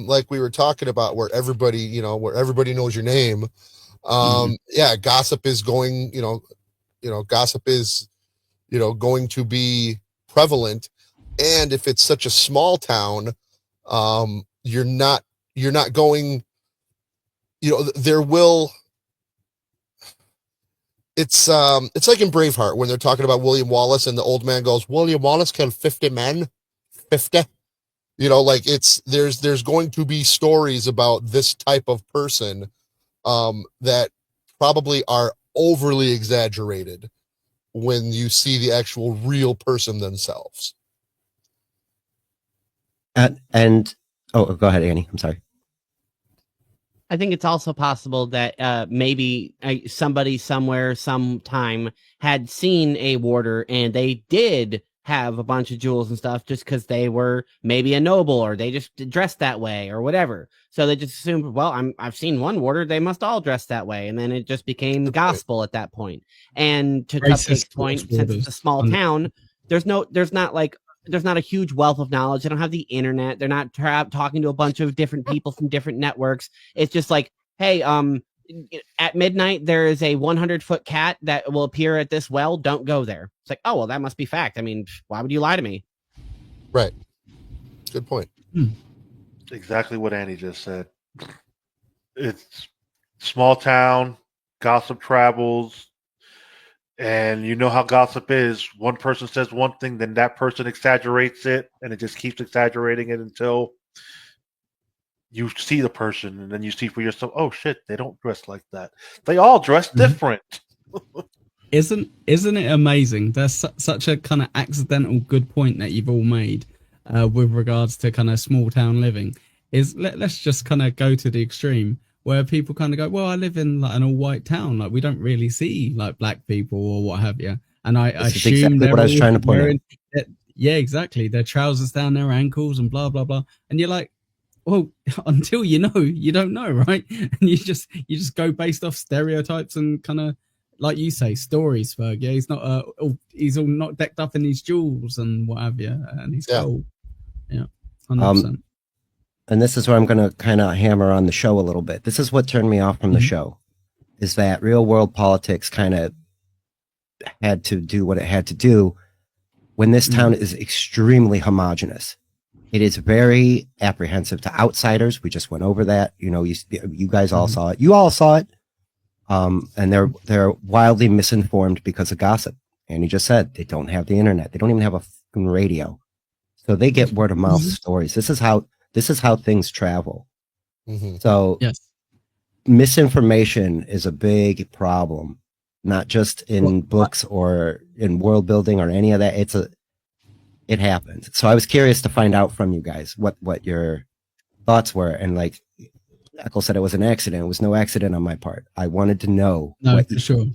like we were talking about, where everybody knows your name, gossip is going, gossip is, going to be prevalent. And if it's such a small town, you're not going, there will. It's like in Braveheart when they're talking about William Wallace and the old man goes, William Wallace killed 50 men, 50. There's going to be stories about this type of person that probably are overly exaggerated when you see the actual real person themselves. Go ahead, Annie. I'm sorry. I think it's also possible that maybe somebody somewhere sometime had seen a warder and they did have a bunch of jewels and stuff just because they were maybe a noble or they just dressed that way or whatever. So they just assumed, well, I've seen one warder, they must all dress that way. And then it just became gospel at that point. And to Cupcake's point, since it's a small town, there's not a huge wealth of knowledge. They don't have the internet. They're not talking to a bunch of different people from different networks. It's just like, hey, at midnight, there is a 100-foot cat that will appear at this well. Don't go there. It's like, oh, well, that must be fact. I mean, why would you lie to me? Right. Good point. Exactly what Annie just said. It's small town, gossip travels, and you know how gossip is. One person says one thing, then that person exaggerates it, and it just keeps exaggerating it until you see the person, and then you see for yourself, oh shit, they don't dress like that. They all dress different. Isn't it amazing? There's such a kind of accidental good point that you've all made with regards to kind of small town living. Is let's just kind of go to the extreme where people kind of go, well, I live in like an all white town, like we don't really see like black people or what have you. And I assume exactly what I was trying to point out. Yeah, exactly. Their trousers down their ankles and blah blah blah. And you're like, well, until you know, you don't know, right? And you just go based off stereotypes and kind of, like you say, stories. Ferg, yeah, he's not. He's all not decked up in these jewels and what have you, and he's cool. Yeah, 100%. And this is where I'm going to kind of hammer on the show a little bit. This is what turned me off from the show, is that real world politics kind of had to do what it had to do when this town is extremely homogenous. It is very apprehensive to outsiders. We just went over that. You know, you guys all saw it. You all saw it. And they're wildly misinformed because of gossip. And you just said they don't have the internet. They don't even have a fucking radio. So they get word of mouth stories. This is how things travel. So yes, misinformation is a big problem, not just in books or in world building or any of that. It happens. So I was curious to find out from you guys what your thoughts were. And like Echo said, it was an accident. It was no accident on my part. I wanted to know. No, for sure.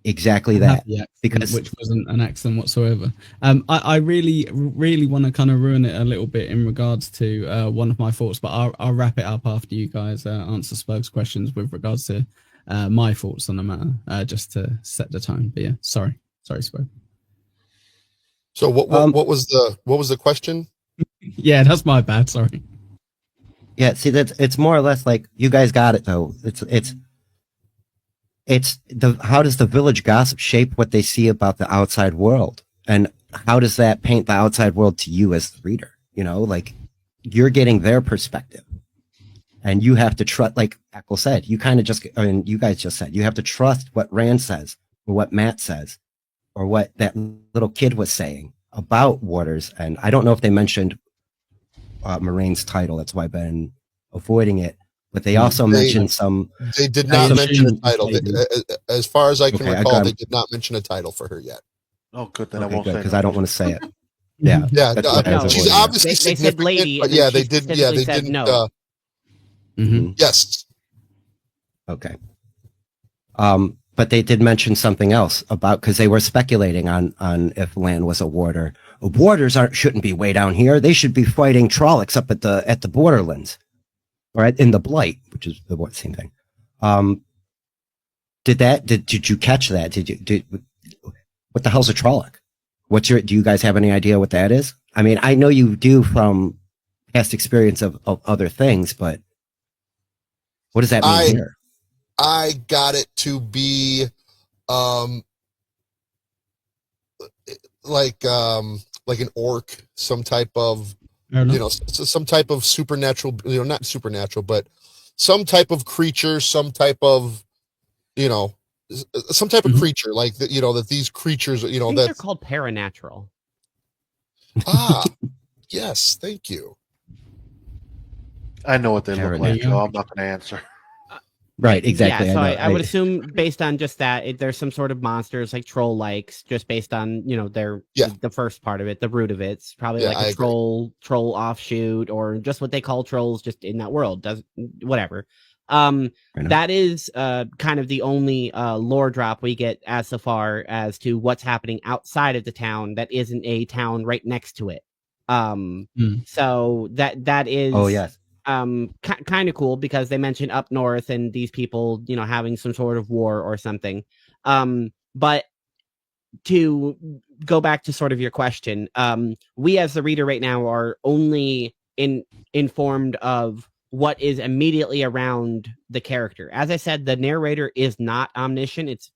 Exactly that. Because which wasn't an accident whatsoever. I really want to kind of ruin it a little bit in regards to one of my thoughts, but I'll wrap it up after you guys answer Spurg's questions with regards to my thoughts on the matter, just to set the tone. But yeah, sorry, Spurg. So what was the question? Yeah, that's my bad. Sorry. Yeah, see, it's more or less like you guys got it though. It's how does the village gossip shape what they see about the outside world, and how does that paint the outside world to you as the reader? You know, like you're getting their perspective, and you have to trust. Like Echo said, you kind of just, I mean, you guys just said you have to trust what Rand says or what Matt says or what that little kid was saying about Waters. And I don't know if they mentioned Moraine's title. That's why I've been avoiding it. But they also mentioned some. They did not mention a title. As far as I can recall, they did not mention a title for her yet. Oh, good. Then I won't say because I don't want to say it. Yeah, no, she's obviously significant. They said lady, but yeah, they did. Yeah, they didn't. No. Yes. Okay. But they did mention something else about, because they were speculating on if Lan was a warder. Warders shouldn't be way down here. They should be fighting Trollocs up at the borderlands, or in the Blight, which is the same thing. Did you catch that? What the hell's a Trolloc? Do you guys have any idea what that is? I mean, I know you do from past experience of other things, but what does that mean here? I got it to be like an orc, some type of some type of supernatural, not supernatural, but some type of creature, some type of creature, like that, that these creatures, I think they're called paranatural. Yes, thank you. I know what they look like, so I'm not going to answer. Right, exactly. Yeah, so I would assume based on just that, there's some sort of monsters like troll-likes, just based on the first part of it, the root of it. It's probably like a troll offshoot, or just what they call trolls, just in that world. Whatever. That is kind of the only lore drop we get as so far as to what's happening outside of the town that isn't a town right next to it. So that is. Oh yes. Kind of cool, because they mentioned up north and these people, having some sort of war or something. But to go back to sort of your question, we as the reader right now are only informed of what is immediately around the character. As I said, the narrator is not omniscient.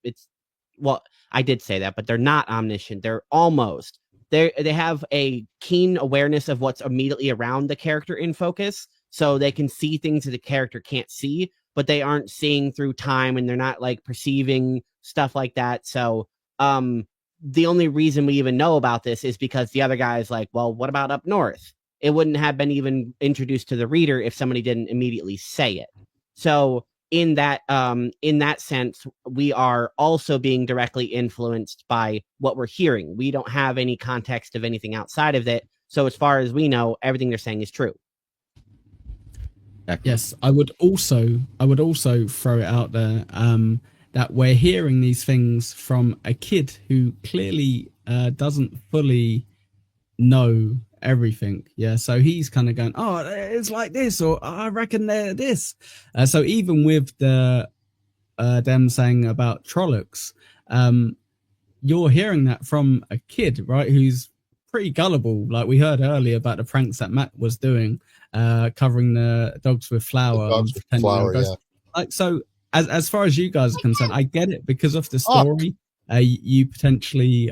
Well, I did say that, but they're not omniscient. They're almost. They have a keen awareness of what's immediately around the character in focus, so they can see things that the character can't see, but they aren't seeing through time and they're not like perceiving stuff like that. So the only reason we even know about this is because the other guy is like, well, what about up north? It wouldn't have been even introduced to the reader if somebody didn't immediately say it. So in that sense, we are also being directly influenced by what we're hearing. We don't have any context of anything outside of it. So as far as we know, everything they're saying is true. Yes, I would also throw it out there that we're hearing these things from a kid who clearly doesn't fully know everything. Yeah, so he's kind of going, oh, it's like this, or I reckon they're this. So even with the them saying about Trollocs, you're hearing that from a kid, right, who's pretty gullible. Like we heard earlier about the pranks that Matt was doing, covering the dogs with flour. Yeah. Like, so as far as you guys are concerned, I get it because of the story. You potentially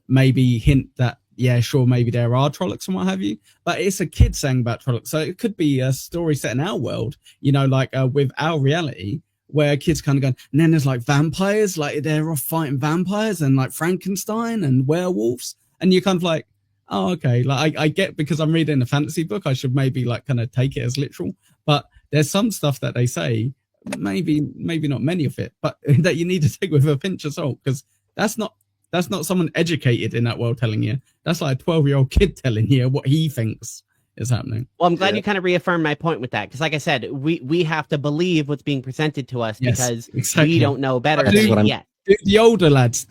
maybe hint that, yeah, sure, maybe there are Trollocs and what have you, but it's a kid saying about Trollocs, so it could be a story set in our world, you know, like with our reality, where kids kind of going, and then there's like vampires, like they're off fighting vampires and like Frankenstein and werewolves, and you're kind of like, oh, okay, like I get, because I'm reading a fantasy book, I should maybe like kind of take it as literal, but there's some stuff that they say, maybe not many of it, but that you need to take with a pinch of salt, because that's not someone educated in that world telling you. That's like a 12-year-old kid telling you what he thinks is happening. Well, I'm glad you kind of reaffirmed my point with that, because like I said, we have to believe what's being presented to us, because we don't know better yet. Do the older lads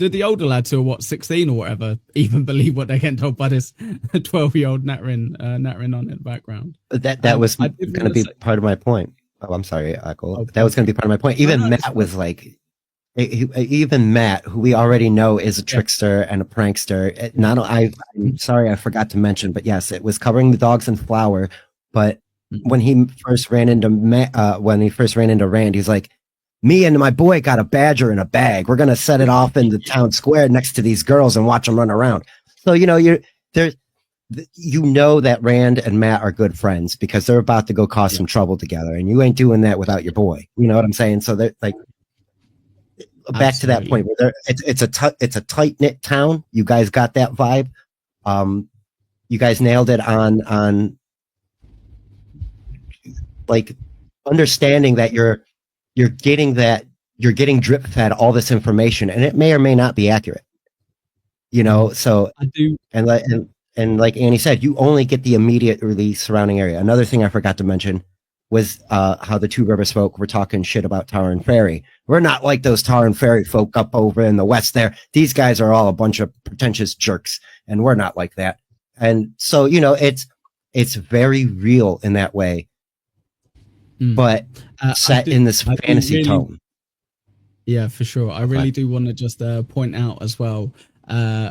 who are what, 16 or whatever, even believe what they're getting told by this 12-year-old nattering on in the background? That was going to be part of my point. Oh, I'm sorry, Aiel. Okay. That was going to be part of my point. Even Matt was like, even Matt, who we already know is a trickster and a prankster. I'm sorry, I forgot to mention, but yes, it was covering the dogs in flour. But when he first ran into Rand, he's like, me and my boy got a badger in a bag. We're going to set it off in the town square next to these girls and watch them run around. So, you know, you know that Rand and Matt are good friends because they're about to go cause some trouble together, and you ain't doing that without your boy. You know what I'm saying? So they're like, back to that point where it's a tight knit town. You guys got that vibe. You guys nailed it on like understanding that you're getting drip fed all this information, and it may or may not be accurate. You know, so I do, and like Annie said, you only get the immediately surrounding area. Another thing I forgot to mention was how the Two Rivers folk were talking shit about Tauren Ferry. We're not like those Tauren Ferry folk up over in the west there. These guys are all a bunch of pretentious jerks, and we're not like that. And so, you know, it's very real in that way, but set in this fantasy tone. Yeah, for sure. I really do want to just point out as well,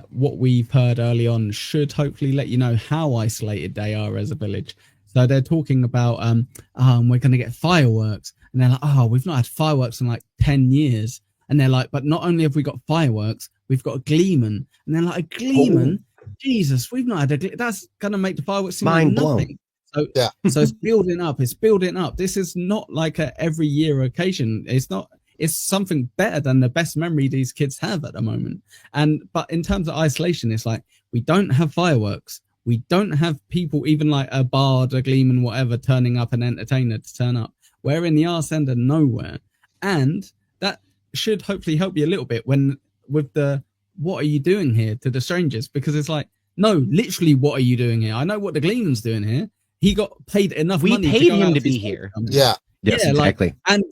what we've heard early on should hopefully let you know how isolated they are as a village. So they're talking about, we're going to get fireworks. And they're like, oh, we've not had fireworks in like 10 years. And they're like, but not only have we got fireworks, we've got a gleeman. And they're like, a gleeman? Jesus, we've not had that's going to make the fireworks seem like nothing. So, so it's building up. This is not like a every year occasion. It's something better than the best memory these kids have at the moment. But in terms of isolation, it's like, we don't have fireworks. We don't have people, even like a bard, a gleeman, whatever, turning up, an entertainer to turn up. We're in the arse end of nowhere. And that should hopefully help you a little bit with the, what are you doing here to the strangers? Because it's like, no, literally, what are you doing here? I know what the gleeman's doing here. He got paid enough money. We paid him to be here. Yeah. Yes, exactly. Like,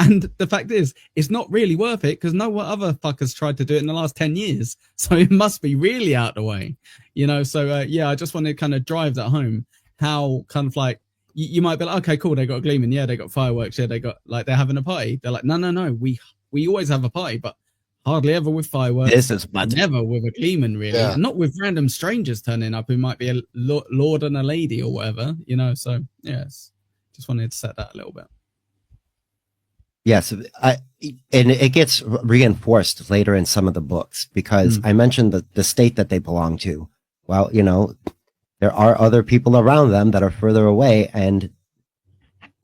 and the fact is, it's not really worth it because no other fuckers tried to do it in the last 10 years. So it must be really out the way, you know? So, I just want to kind of drive that home. How kind of like, you might be like, okay, cool. They got a gleeman. Yeah, they got fireworks. Yeah, they got like, they're having a party. They're like, no. We always have a party, but hardly ever with fireworks. This is never with a gleeman, really. Yeah. Not with random strangers turning up who might be a lord and a lady or whatever, you know? So, yes, just wanted to set that a little bit. Yes, and it gets reinforced later in some of the books because I mentioned the state that they belong to. Well, you know, there are other people around them that are further away, and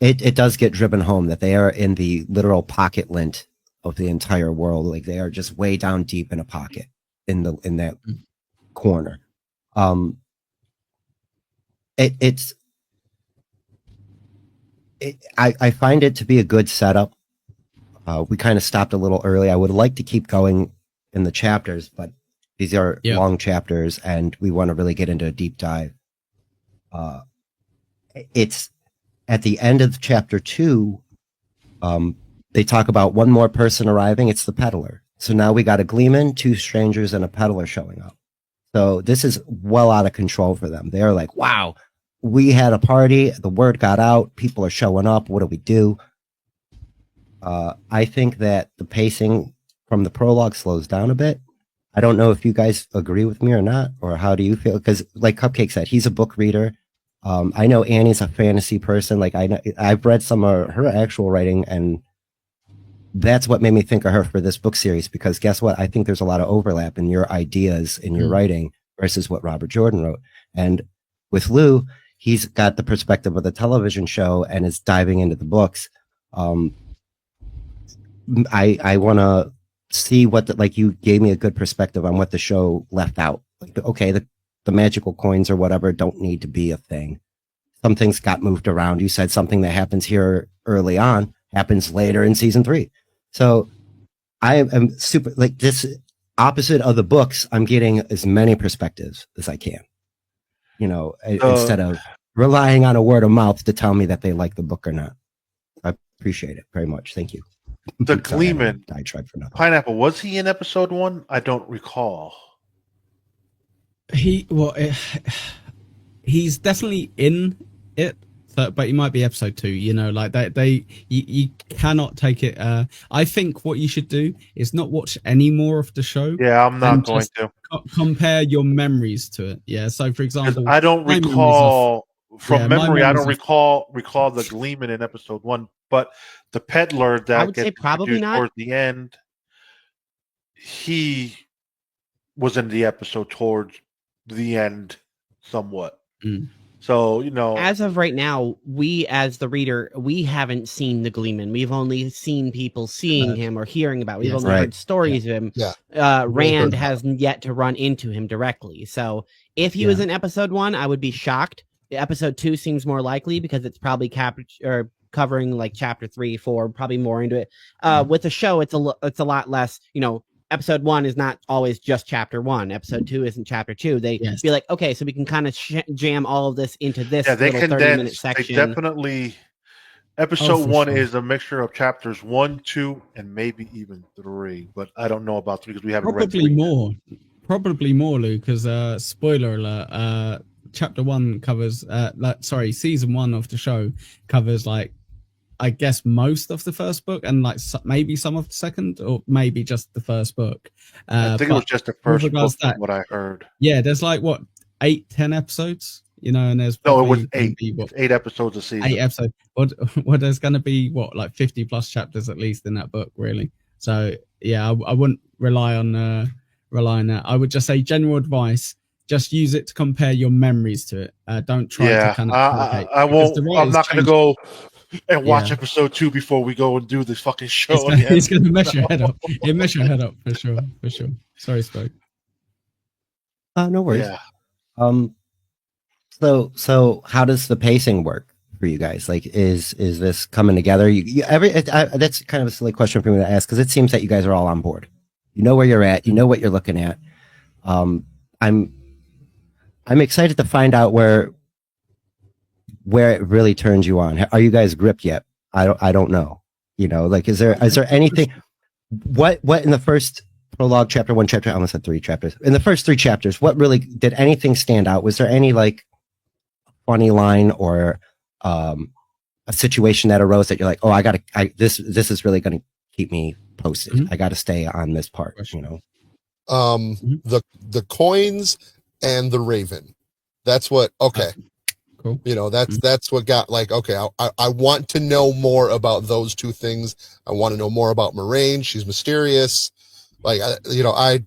it does get driven home that they are in the literal pocket lint of the entire world. Like they are just way down deep in a pocket in that corner. I find it to be a good setup. We kind of stopped a little early. I would like to keep going in the chapters, but these are long chapters and we want to really get into a deep dive. It's at the end of chapter 2. They talk about one more person arriving. It's the peddler. So now we got a gleeman, 2 strangers, and a peddler showing up. So this is well out of control for them. They're like, wow, we had a party. The word got out. People are showing up. What do we do? I think that the pacing from the prologue slows down a bit. I don't know if you guys agree with me or not, or how do you feel? Because like Cupcake said, he's a book reader. I know Annie's a fantasy person. Like I've read some of her actual writing, and that's what made me think of her for this book series. Because guess what? I think there's a lot of overlap in your ideas in your writing versus what Robert Jordan wrote. And with Lou, he's got the perspective of the television show and is diving into the books. I want to see what like you gave me a good perspective on what the show left out. Like, okay, the magical coins or whatever don't need to be a thing. Some things got moved around. You said something that happens here early on happens later in season 3. So I am super like this opposite of the books. I'm getting as many perspectives as I can, instead of relying on a word of mouth to tell me that they like the book or not. I appreciate it very much. Thank you. The Gleeman, I tried for nothing. Pineapple, was he in episode 1? I don't recall. He's definitely in it, but he might be episode 2. You cannot take it. I think what you should do is not watch any more of the show. Yeah, I'm not going to compare your memories to it. Yeah, so for example, I don't recall from memory. I don't recall the Gleeman in episode 1, but the peddler that I would say probably not towards the end. He was in the episode towards the end, somewhat. So, as of right now, we as the reader, we haven't seen the Gleeman. We've only seen people seeing him or hearing about. We've only heard stories of him. Yeah. Rand hasn't yet to run into him directly. So if he was in episode 1, I would be shocked. Episode 2 seems more likely because it's probably covering like chapter 3, 4, probably more into it. With the show, it's a lot less. Episode 1 is not always just chapter 1. Episode 2 isn't chapter 2. They be like, okay, so we can kind of jam all of this into this they little 30-minute section. They definitely. Episode 1 is a mixture of chapters 1, 2, and maybe even 3. But I don't know about 3 because we haven't read 3. Probably more, Lou. Because spoiler alert. Chapter 1 covers. Season 1 of the show covers I guess most of the first book and maybe some of the second, or maybe just the first book. I think it was just the first book from what I heard. Yeah, there's 8-10 episodes, and there's it was 8. 8 episods a season. 8 episodes. Well, there's going to be 50 plus chapters at least in that book, really. So yeah, I wouldn't rely on that. I would just say general advice. Just use it to compare your memories to it. Don't try to kind of. I won't. I'm not going to go and watch episode 2 before we go and do this fucking show. It's going to mess your head up. It mess your head up for sure. Sorry, Spoke. No worries. Yeah. So how does the pacing work for you guys? Like, is this coming together? That's kind of a silly question for me to ask because it seems that you guys are all on board. You know where you're at. You know what you're looking at. I'm excited to find out where it really turns you on. Are you guys gripped yet? I don't know. Is there anything? What in the first prologue, chapter 1, I almost said 3 chapters. In the first 3 chapters, what really did anything stand out? Was there any funny line or a situation that arose that you're like, oh, this is really going to keep me posted. Mm-hmm. I got to stay on this part. The coins and the raven. That's what. Okay. Cool. That's what got okay. I want to know more about those 2 things. I want to know more about Moraine. She's mysterious. There's a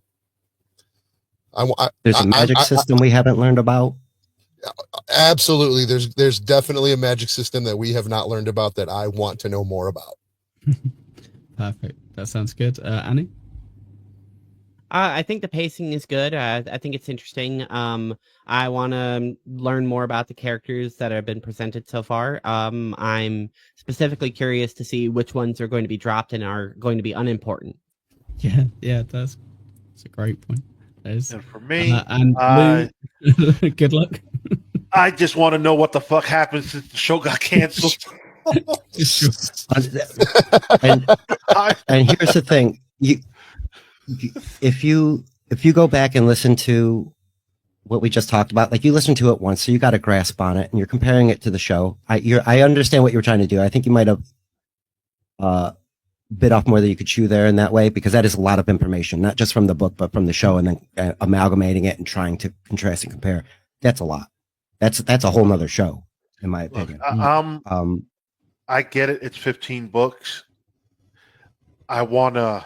magic system we haven't learned about. Absolutely. There's definitely a magic system that we have not learned about that I want to know more about. Perfect. That sounds good. Annie? I think the pacing is good. I think it's interesting. I want to learn more about the characters that have been presented so far. I'm specifically curious to see which ones are going to be dropped and are going to be unimportant. Yeah, that's a great point. And for me, and Lou, good luck. I just want to know what the fuck happened since the show got canceled. And here's the thing: if you go back and listen to what we just talked about, like you listen to it once, so you got a grasp on it, and you're comparing it to the show. I understand what you were trying to do. I think you might have bit off more than you could chew there in that way, because that is a lot of information, not just from the book, but from the show, and then amalgamating it and trying to contrast and compare. That's a lot. That's a whole nother show, in my opinion. Look, I get it. It's 15 books. I want to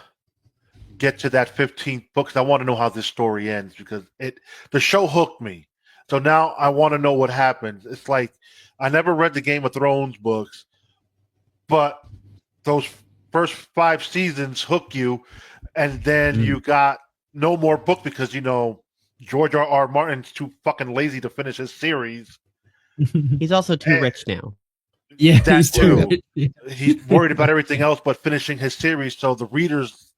get to that 15th book because I want to know how this story ends, because the show hooked me. So now I want to know what happens. It's like I never read the Game of Thrones books, but those first 5 seasons hook you, and then you got no more book because George R.R. Martin's too fucking lazy to finish his series. He's also too rich now. Yeah, he's too rich. He's worried about everything else but finishing his series. So the readers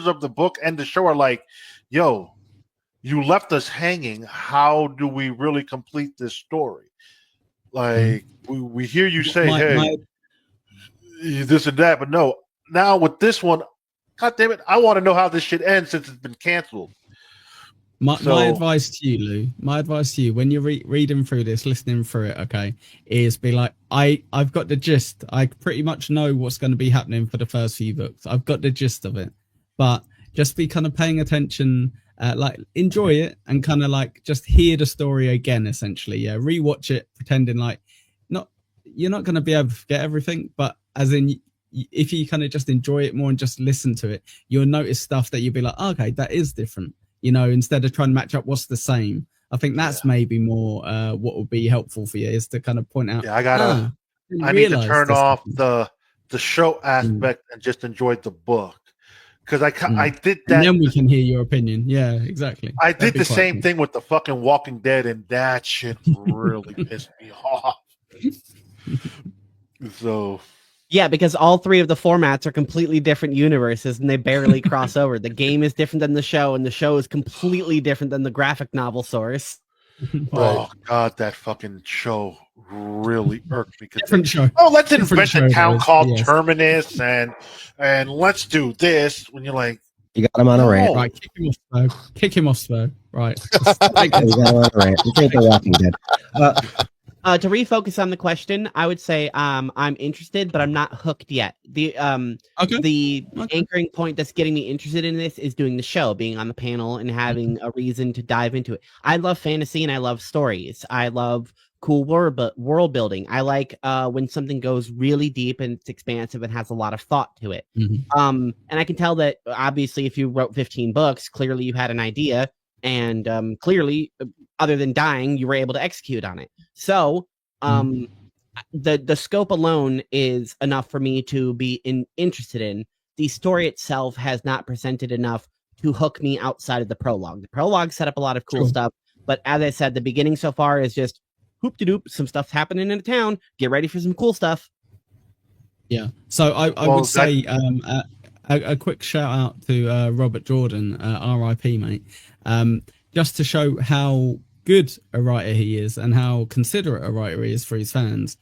of the book and the show are like, yo, you left us hanging. How do we really complete this story? Like, we hear you say, this and that, but no. Now with this one, God damn it, I want to know how this shit ends since it's been canceled. My advice to you, Lou, when you're reading through this, listening through it, okay, is be like, I've got the gist. I pretty much know what's going to be happening for the first few books. I've got the gist of it. But just be kind of paying attention, like enjoy it and kind of like just hear the story again, essentially. Yeah, rewatch it, pretending like you're not going to be able to forget everything, but as in if you kind of just enjoy it more and just listen to it, you'll notice stuff that you'll be like, oh, okay, that is different. Instead of trying to match up what's the same. I think that's maybe more what would be helpful for you, is to kind of point out. Yeah, I need to turn off the show aspect and just enjoy the book. Because I did that. And then we can hear your opinion. Yeah, exactly. I did the same thing with the fucking Walking Dead, and that shit really pissed me off. So. Yeah, because all 3 of the formats are completely different universes and they barely cross over. The game is different than the show, and the show is completely different than the graphic novel source. Oh, God, that fucking show really irked me. Different show. Oh, let's invent a town called Terminus and let's do this. When you're like, you got him on a rant. Right, kick him off, Spur. Right. You got him on a rant. You think The Walking Dead. To refocus on the question, I would say I'm interested, but I'm not hooked yet. The anchoring point that's getting me interested in this is doing the show, being on the panel, and having a reason to dive into it. I love fantasy and I love stories. I love cool world building. I like when something goes really deep and it's expansive and has a lot of thought to it. And I can tell that obviously if you wrote 15 books, clearly you had an idea. And clearly, other than dying, you were able to execute on it. So the scope alone is enough for me to be interested in. The story itself has not presented enough to hook me outside of the prologue. The prologue set up a lot of cool stuff, but as I said, the beginning so far is just hoop-de-doop, some stuff's happening in the town. Get ready for some cool stuff. Yeah. So I would say a quick shout out to Robert Jordan, R.I.P. mate. Just to show how good a writer he is and how considerate a writer he is for his fans.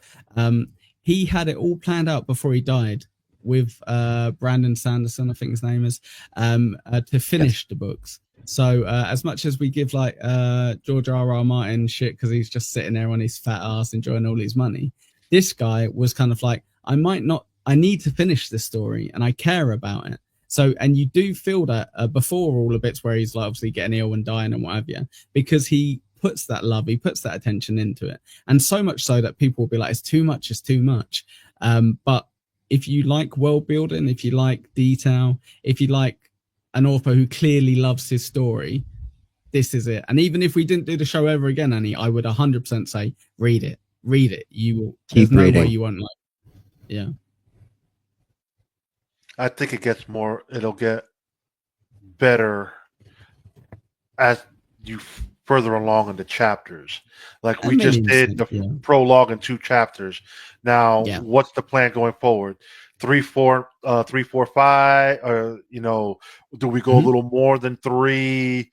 He had it all planned out before he died with Brandon Sanderson, I think his name is, to finish the books. So as much as we give like George R.R. Martin shit because he's just sitting there on his fat ass enjoying all his money, this guy was kind of like, I need to finish this story and I care about it. So, and you do feel that before all the bits where he's like obviously getting ill and dying and what have you, because he puts that love, he puts that attention into it. And so much so that people will be like, it's too much. But if you like world building, if you like detail, if you like an author who clearly loves his story, this is it. And even if we didn't do the show ever again, Annie, I would 100% say read it. You will keep reading. No way you won't like it. Yeah. I think it'll get better as you further along in the chapters. Like we just did the prologue in 2 chapters. Now, what's the plan going forward? 3, 4, 5, or do we go a little more than 3?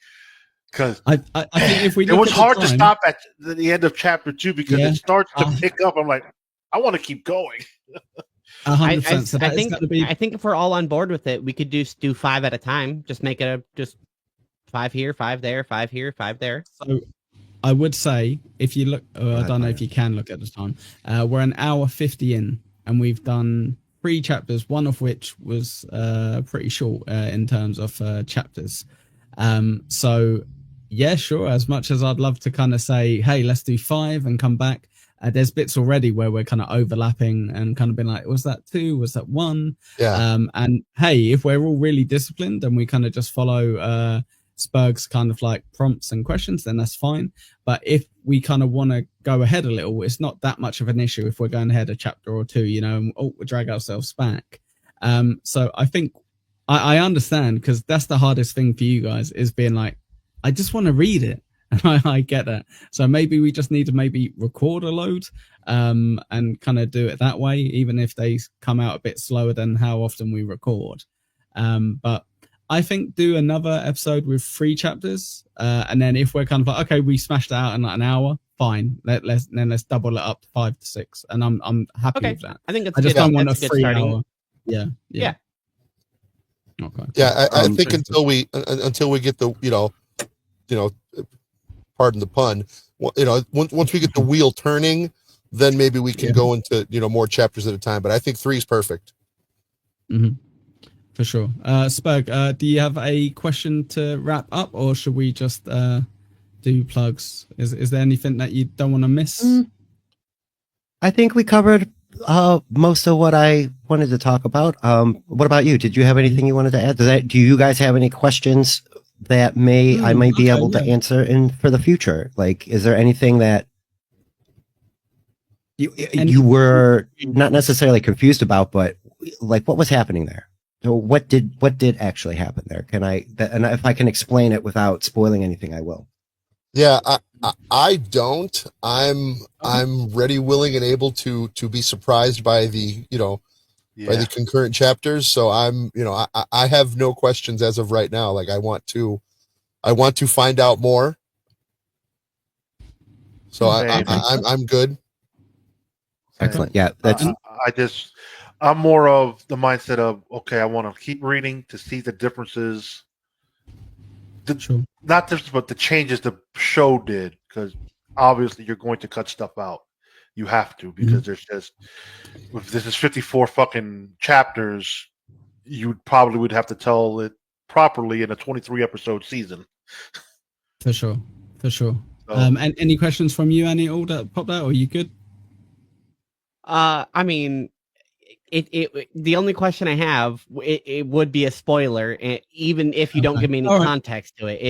Because I think if we it was hard to stop at the end of chapter 2 because it starts to pick up. I'm like, I want to keep going. 100%. I think if we're all on board with it, we could do 5 at a time. Just make it just 5 here, 5 there, 5 here, 5 there. So I would say if you look, I don't know if you can look at the time. We're an hour 50 in, and we've done 3 chapters, one of which was pretty short in terms of chapters. So yeah, sure. As much as I'd love to kind of say, hey, let's do 5 and come back. There's bits already where we're kind of overlapping and kind of been like, was that 2? Was that 1? Yeah. And hey, if we're all really disciplined and we kind of just follow Spurg's kind of like prompts and questions, then that's fine. But if we kind of want to go ahead a little, it's not that much of an issue if we're going ahead a chapter or 2, and we drag ourselves back. So I think I understand, because that's the hardest thing for you guys, is being like, I just want to read it. And I get that. So maybe we just need to record a load and kind of do it that way, even if they come out a bit slower than how often we record. But I think do another episode with 3 chapters. And then if we're kind of like, okay, we smashed it out in like an hour, fine. Let's double it up to 5 to 6. And I'm happy with that. I think it's I just don't want a 3 starting. hour. Yeah. Okay. Yeah, I think until we get the pardon the pun, once we get the wheel turning, then maybe we can go into more chapters at a time. But I think 3 is perfect. Mm-hmm. For sure. Spurg, do you have a question to wrap up, or should we just do plugs? Is there anything that you don't want to miss? I think we covered most of what I wanted to talk about. What about you? Did you have anything you wanted to add? Do you guys have any questions that I might be able to answer for the future? Like, is there anything that you were not necessarily confused about, but like what was happening there? So what did actually happen there? And if I can explain it without spoiling anything, I will. Yeah, I don't. I'm ready, willing, and able to be surprised by the by the concurrent chapters. So I have no questions as of right now. Like I want to find out more. So I'm good. Excellent. Yeah, that's. I'm more of the mindset of, okay, I want to keep reading to see the differences. Not differences, but the changes the show did, because obviously you're going to cut stuff out. You have to, because there's just, if this is 54 fucking chapters, you probably would have to tell it properly in a 23 episode season. For sure. So, and any questions from you, Annie, all that popped out, or are you good? I mean, the only question I have, it would be a spoiler, even if you don't give me any context to it,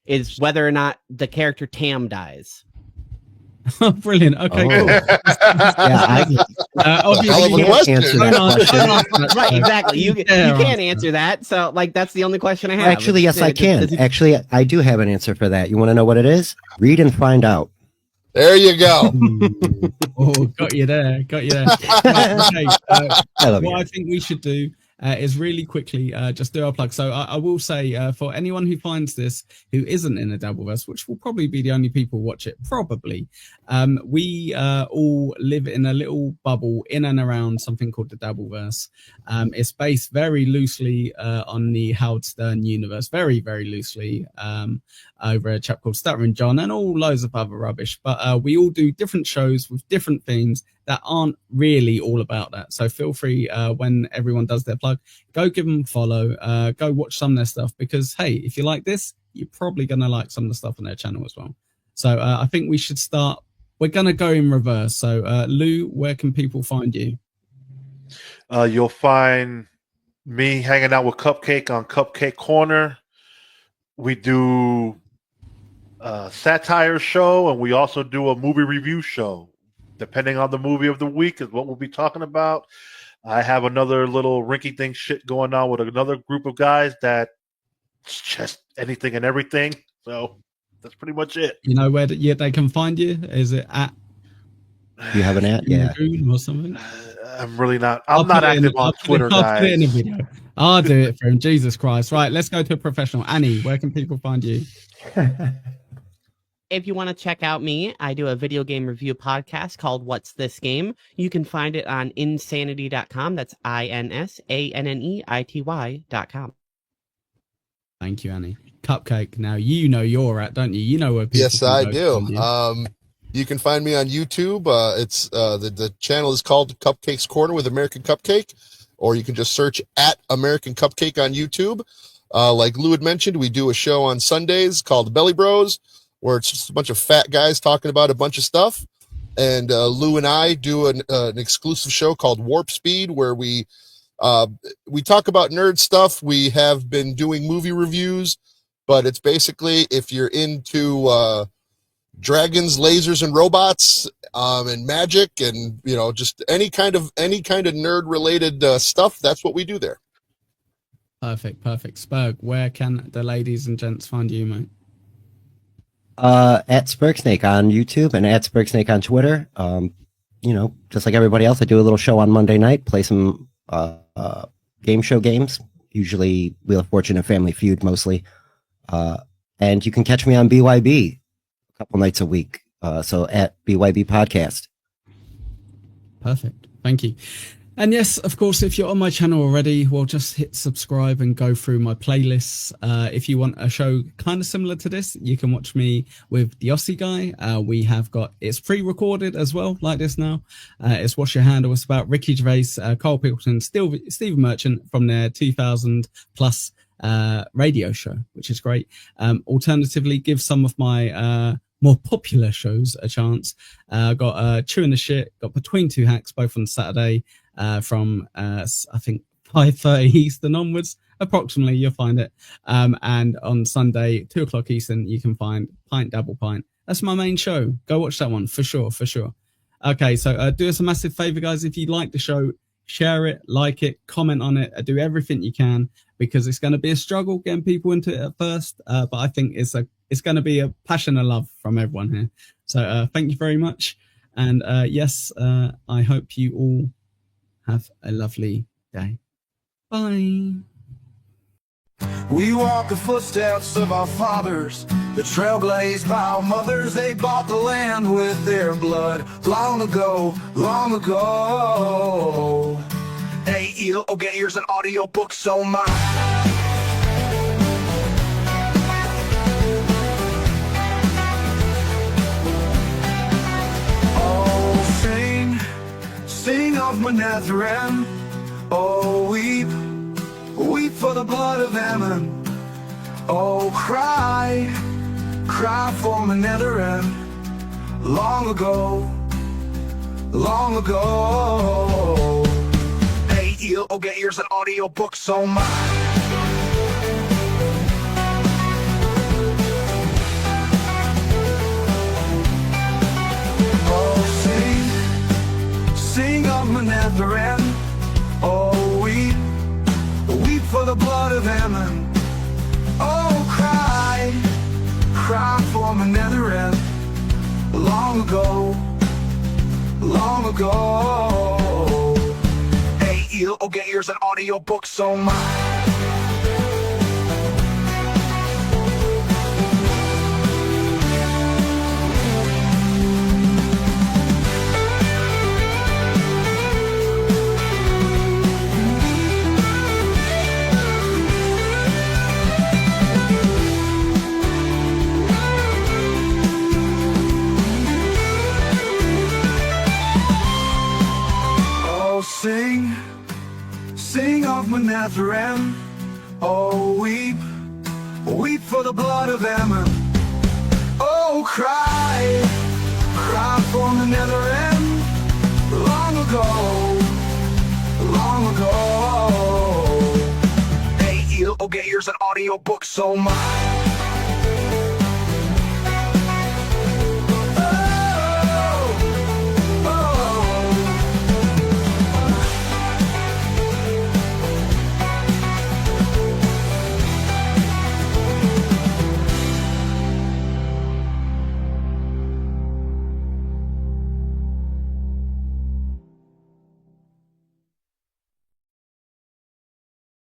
is whether or not the character Tam dies. Oh, brilliant. Okay, cool. Obviously, you can't answer that question. Right, exactly. You can't answer that. So, like, that's the only question I have. Actually, yes, I can. Actually, I do have an answer for that. You want to know what it is? Read and find out. There you go. Oh, got you there. Right, okay. What I think we should do is really quickly just do our plug. So I will say, for anyone who finds this who isn't in the Dabbleverse, which will probably be the only people who watch it, probably, we all live in a little bubble in and around something called the Dabbleverse. It's based very loosely on the Howard Stern universe, very, very loosely, over a chap called Stuttering John and all loads of other rubbish. But we all do different shows with different themes that aren't really all about that. So feel free, when everyone does their plug, go give them a follow, go watch some of their stuff, because, hey, if you like this, you're probably going to like some of the stuff on their channel as well. So I think we should start. We're going to go in reverse. So Lou, where can people find you? You'll find me hanging out with Cupcake on Cupcake Corner. We do satire show, and we also do a movie review show. Depending on the movie of the week is what we'll be talking about. I have another little rinky thing shit going on with another group of guys that's just anything and everything. So that's pretty much it. You know where they can find you? Is it at? You have an at? Yeah. Or something? I'm really not. I'm not active on Twitter, guys. I'll put it in a video. I'll do it for him. Jesus Christ. Right, let's go to a professional. Annie, where can people find you? If you want to check out me, I do a video game review podcast called What's This Game? You can find it on insanity.com. That's INSANNEITY.com. Thank you, Annie. Cupcake. Now, you know you're at, don't you? You know where people Yes, I do. You can find me on YouTube. It's the channel is called Cupcake's Corner with American Cupcake, or you can just search at American Cupcake on YouTube. Like Lou had mentioned, we do a show on Sundays called Belly Bros, where it's just a bunch of fat guys talking about a bunch of stuff. And Lou and I do an exclusive show called Warp Speed, where we talk about nerd stuff. We have been doing movie reviews, but it's basically if you're into dragons, lasers, and robots, and magic, and just any kind of nerd related stuff. That's what we do there. Perfect. Spurg, where can the ladies and gents find you, mate? At Spurgsnake on YouTube and at Spurgsnake on Twitter. Just like everybody else, I do a little show on Monday night, play some game show games, usually Wheel of Fortune and Family Feud mostly. And you can catch me on BYB a couple nights a week. So at BYB Podcast. Perfect. Thank you. And yes, of course, if you're on my channel already, well, just hit subscribe and go through my playlists. If you want a show kind of similar to this, you can watch me with the Aussie guy. We have it's pre-recorded as well, like this now. It's Wash Your Handle. It's about Ricky Gervais, Carl Pickleton, Stephen Merchant from their 2000 plus radio show, which is great. Alternatively, give some of my more popular shows a chance. Got Chewing the Shit, got Between Two Hacks, both on Saturday. From I think 5:30 Eastern onwards, approximately, you'll find it. And on Sunday, 2:00 Eastern, you can find Pint Double Pint. That's my main show. Go watch that one for sure. Okay, so do us a massive favor, guys. If you like the show, share it, like it, comment on it, do everything you can, because it's going to be a struggle getting people into it at first. But I think it's going to be a passion and love from everyone here. So thank you very much. And yes, I hope you all have a lovely day. Bye. We walk the footsteps of our fathers, the trail blazed by our mothers. They bought the land with their blood long ago. Aiel, Ogiers, and AudioBooks, oh my. Sing of Manetheren, oh weep for the blood of Ammon. Oh cry for Manetheren, long ago. Aiel, Ogiers, and AudioBooks, oh my. Sing of Manetheren, oh weep for the blood of Ammon. Oh cry for Manetheren, long ago. Aiel, Ogiers, and AudioBooks, oh my. Sing of Manetheren, oh weep for the blood of Ammon. Oh cry for Manetheren, long ago. Aiel, Ogiers, and AudioBooks, oh my.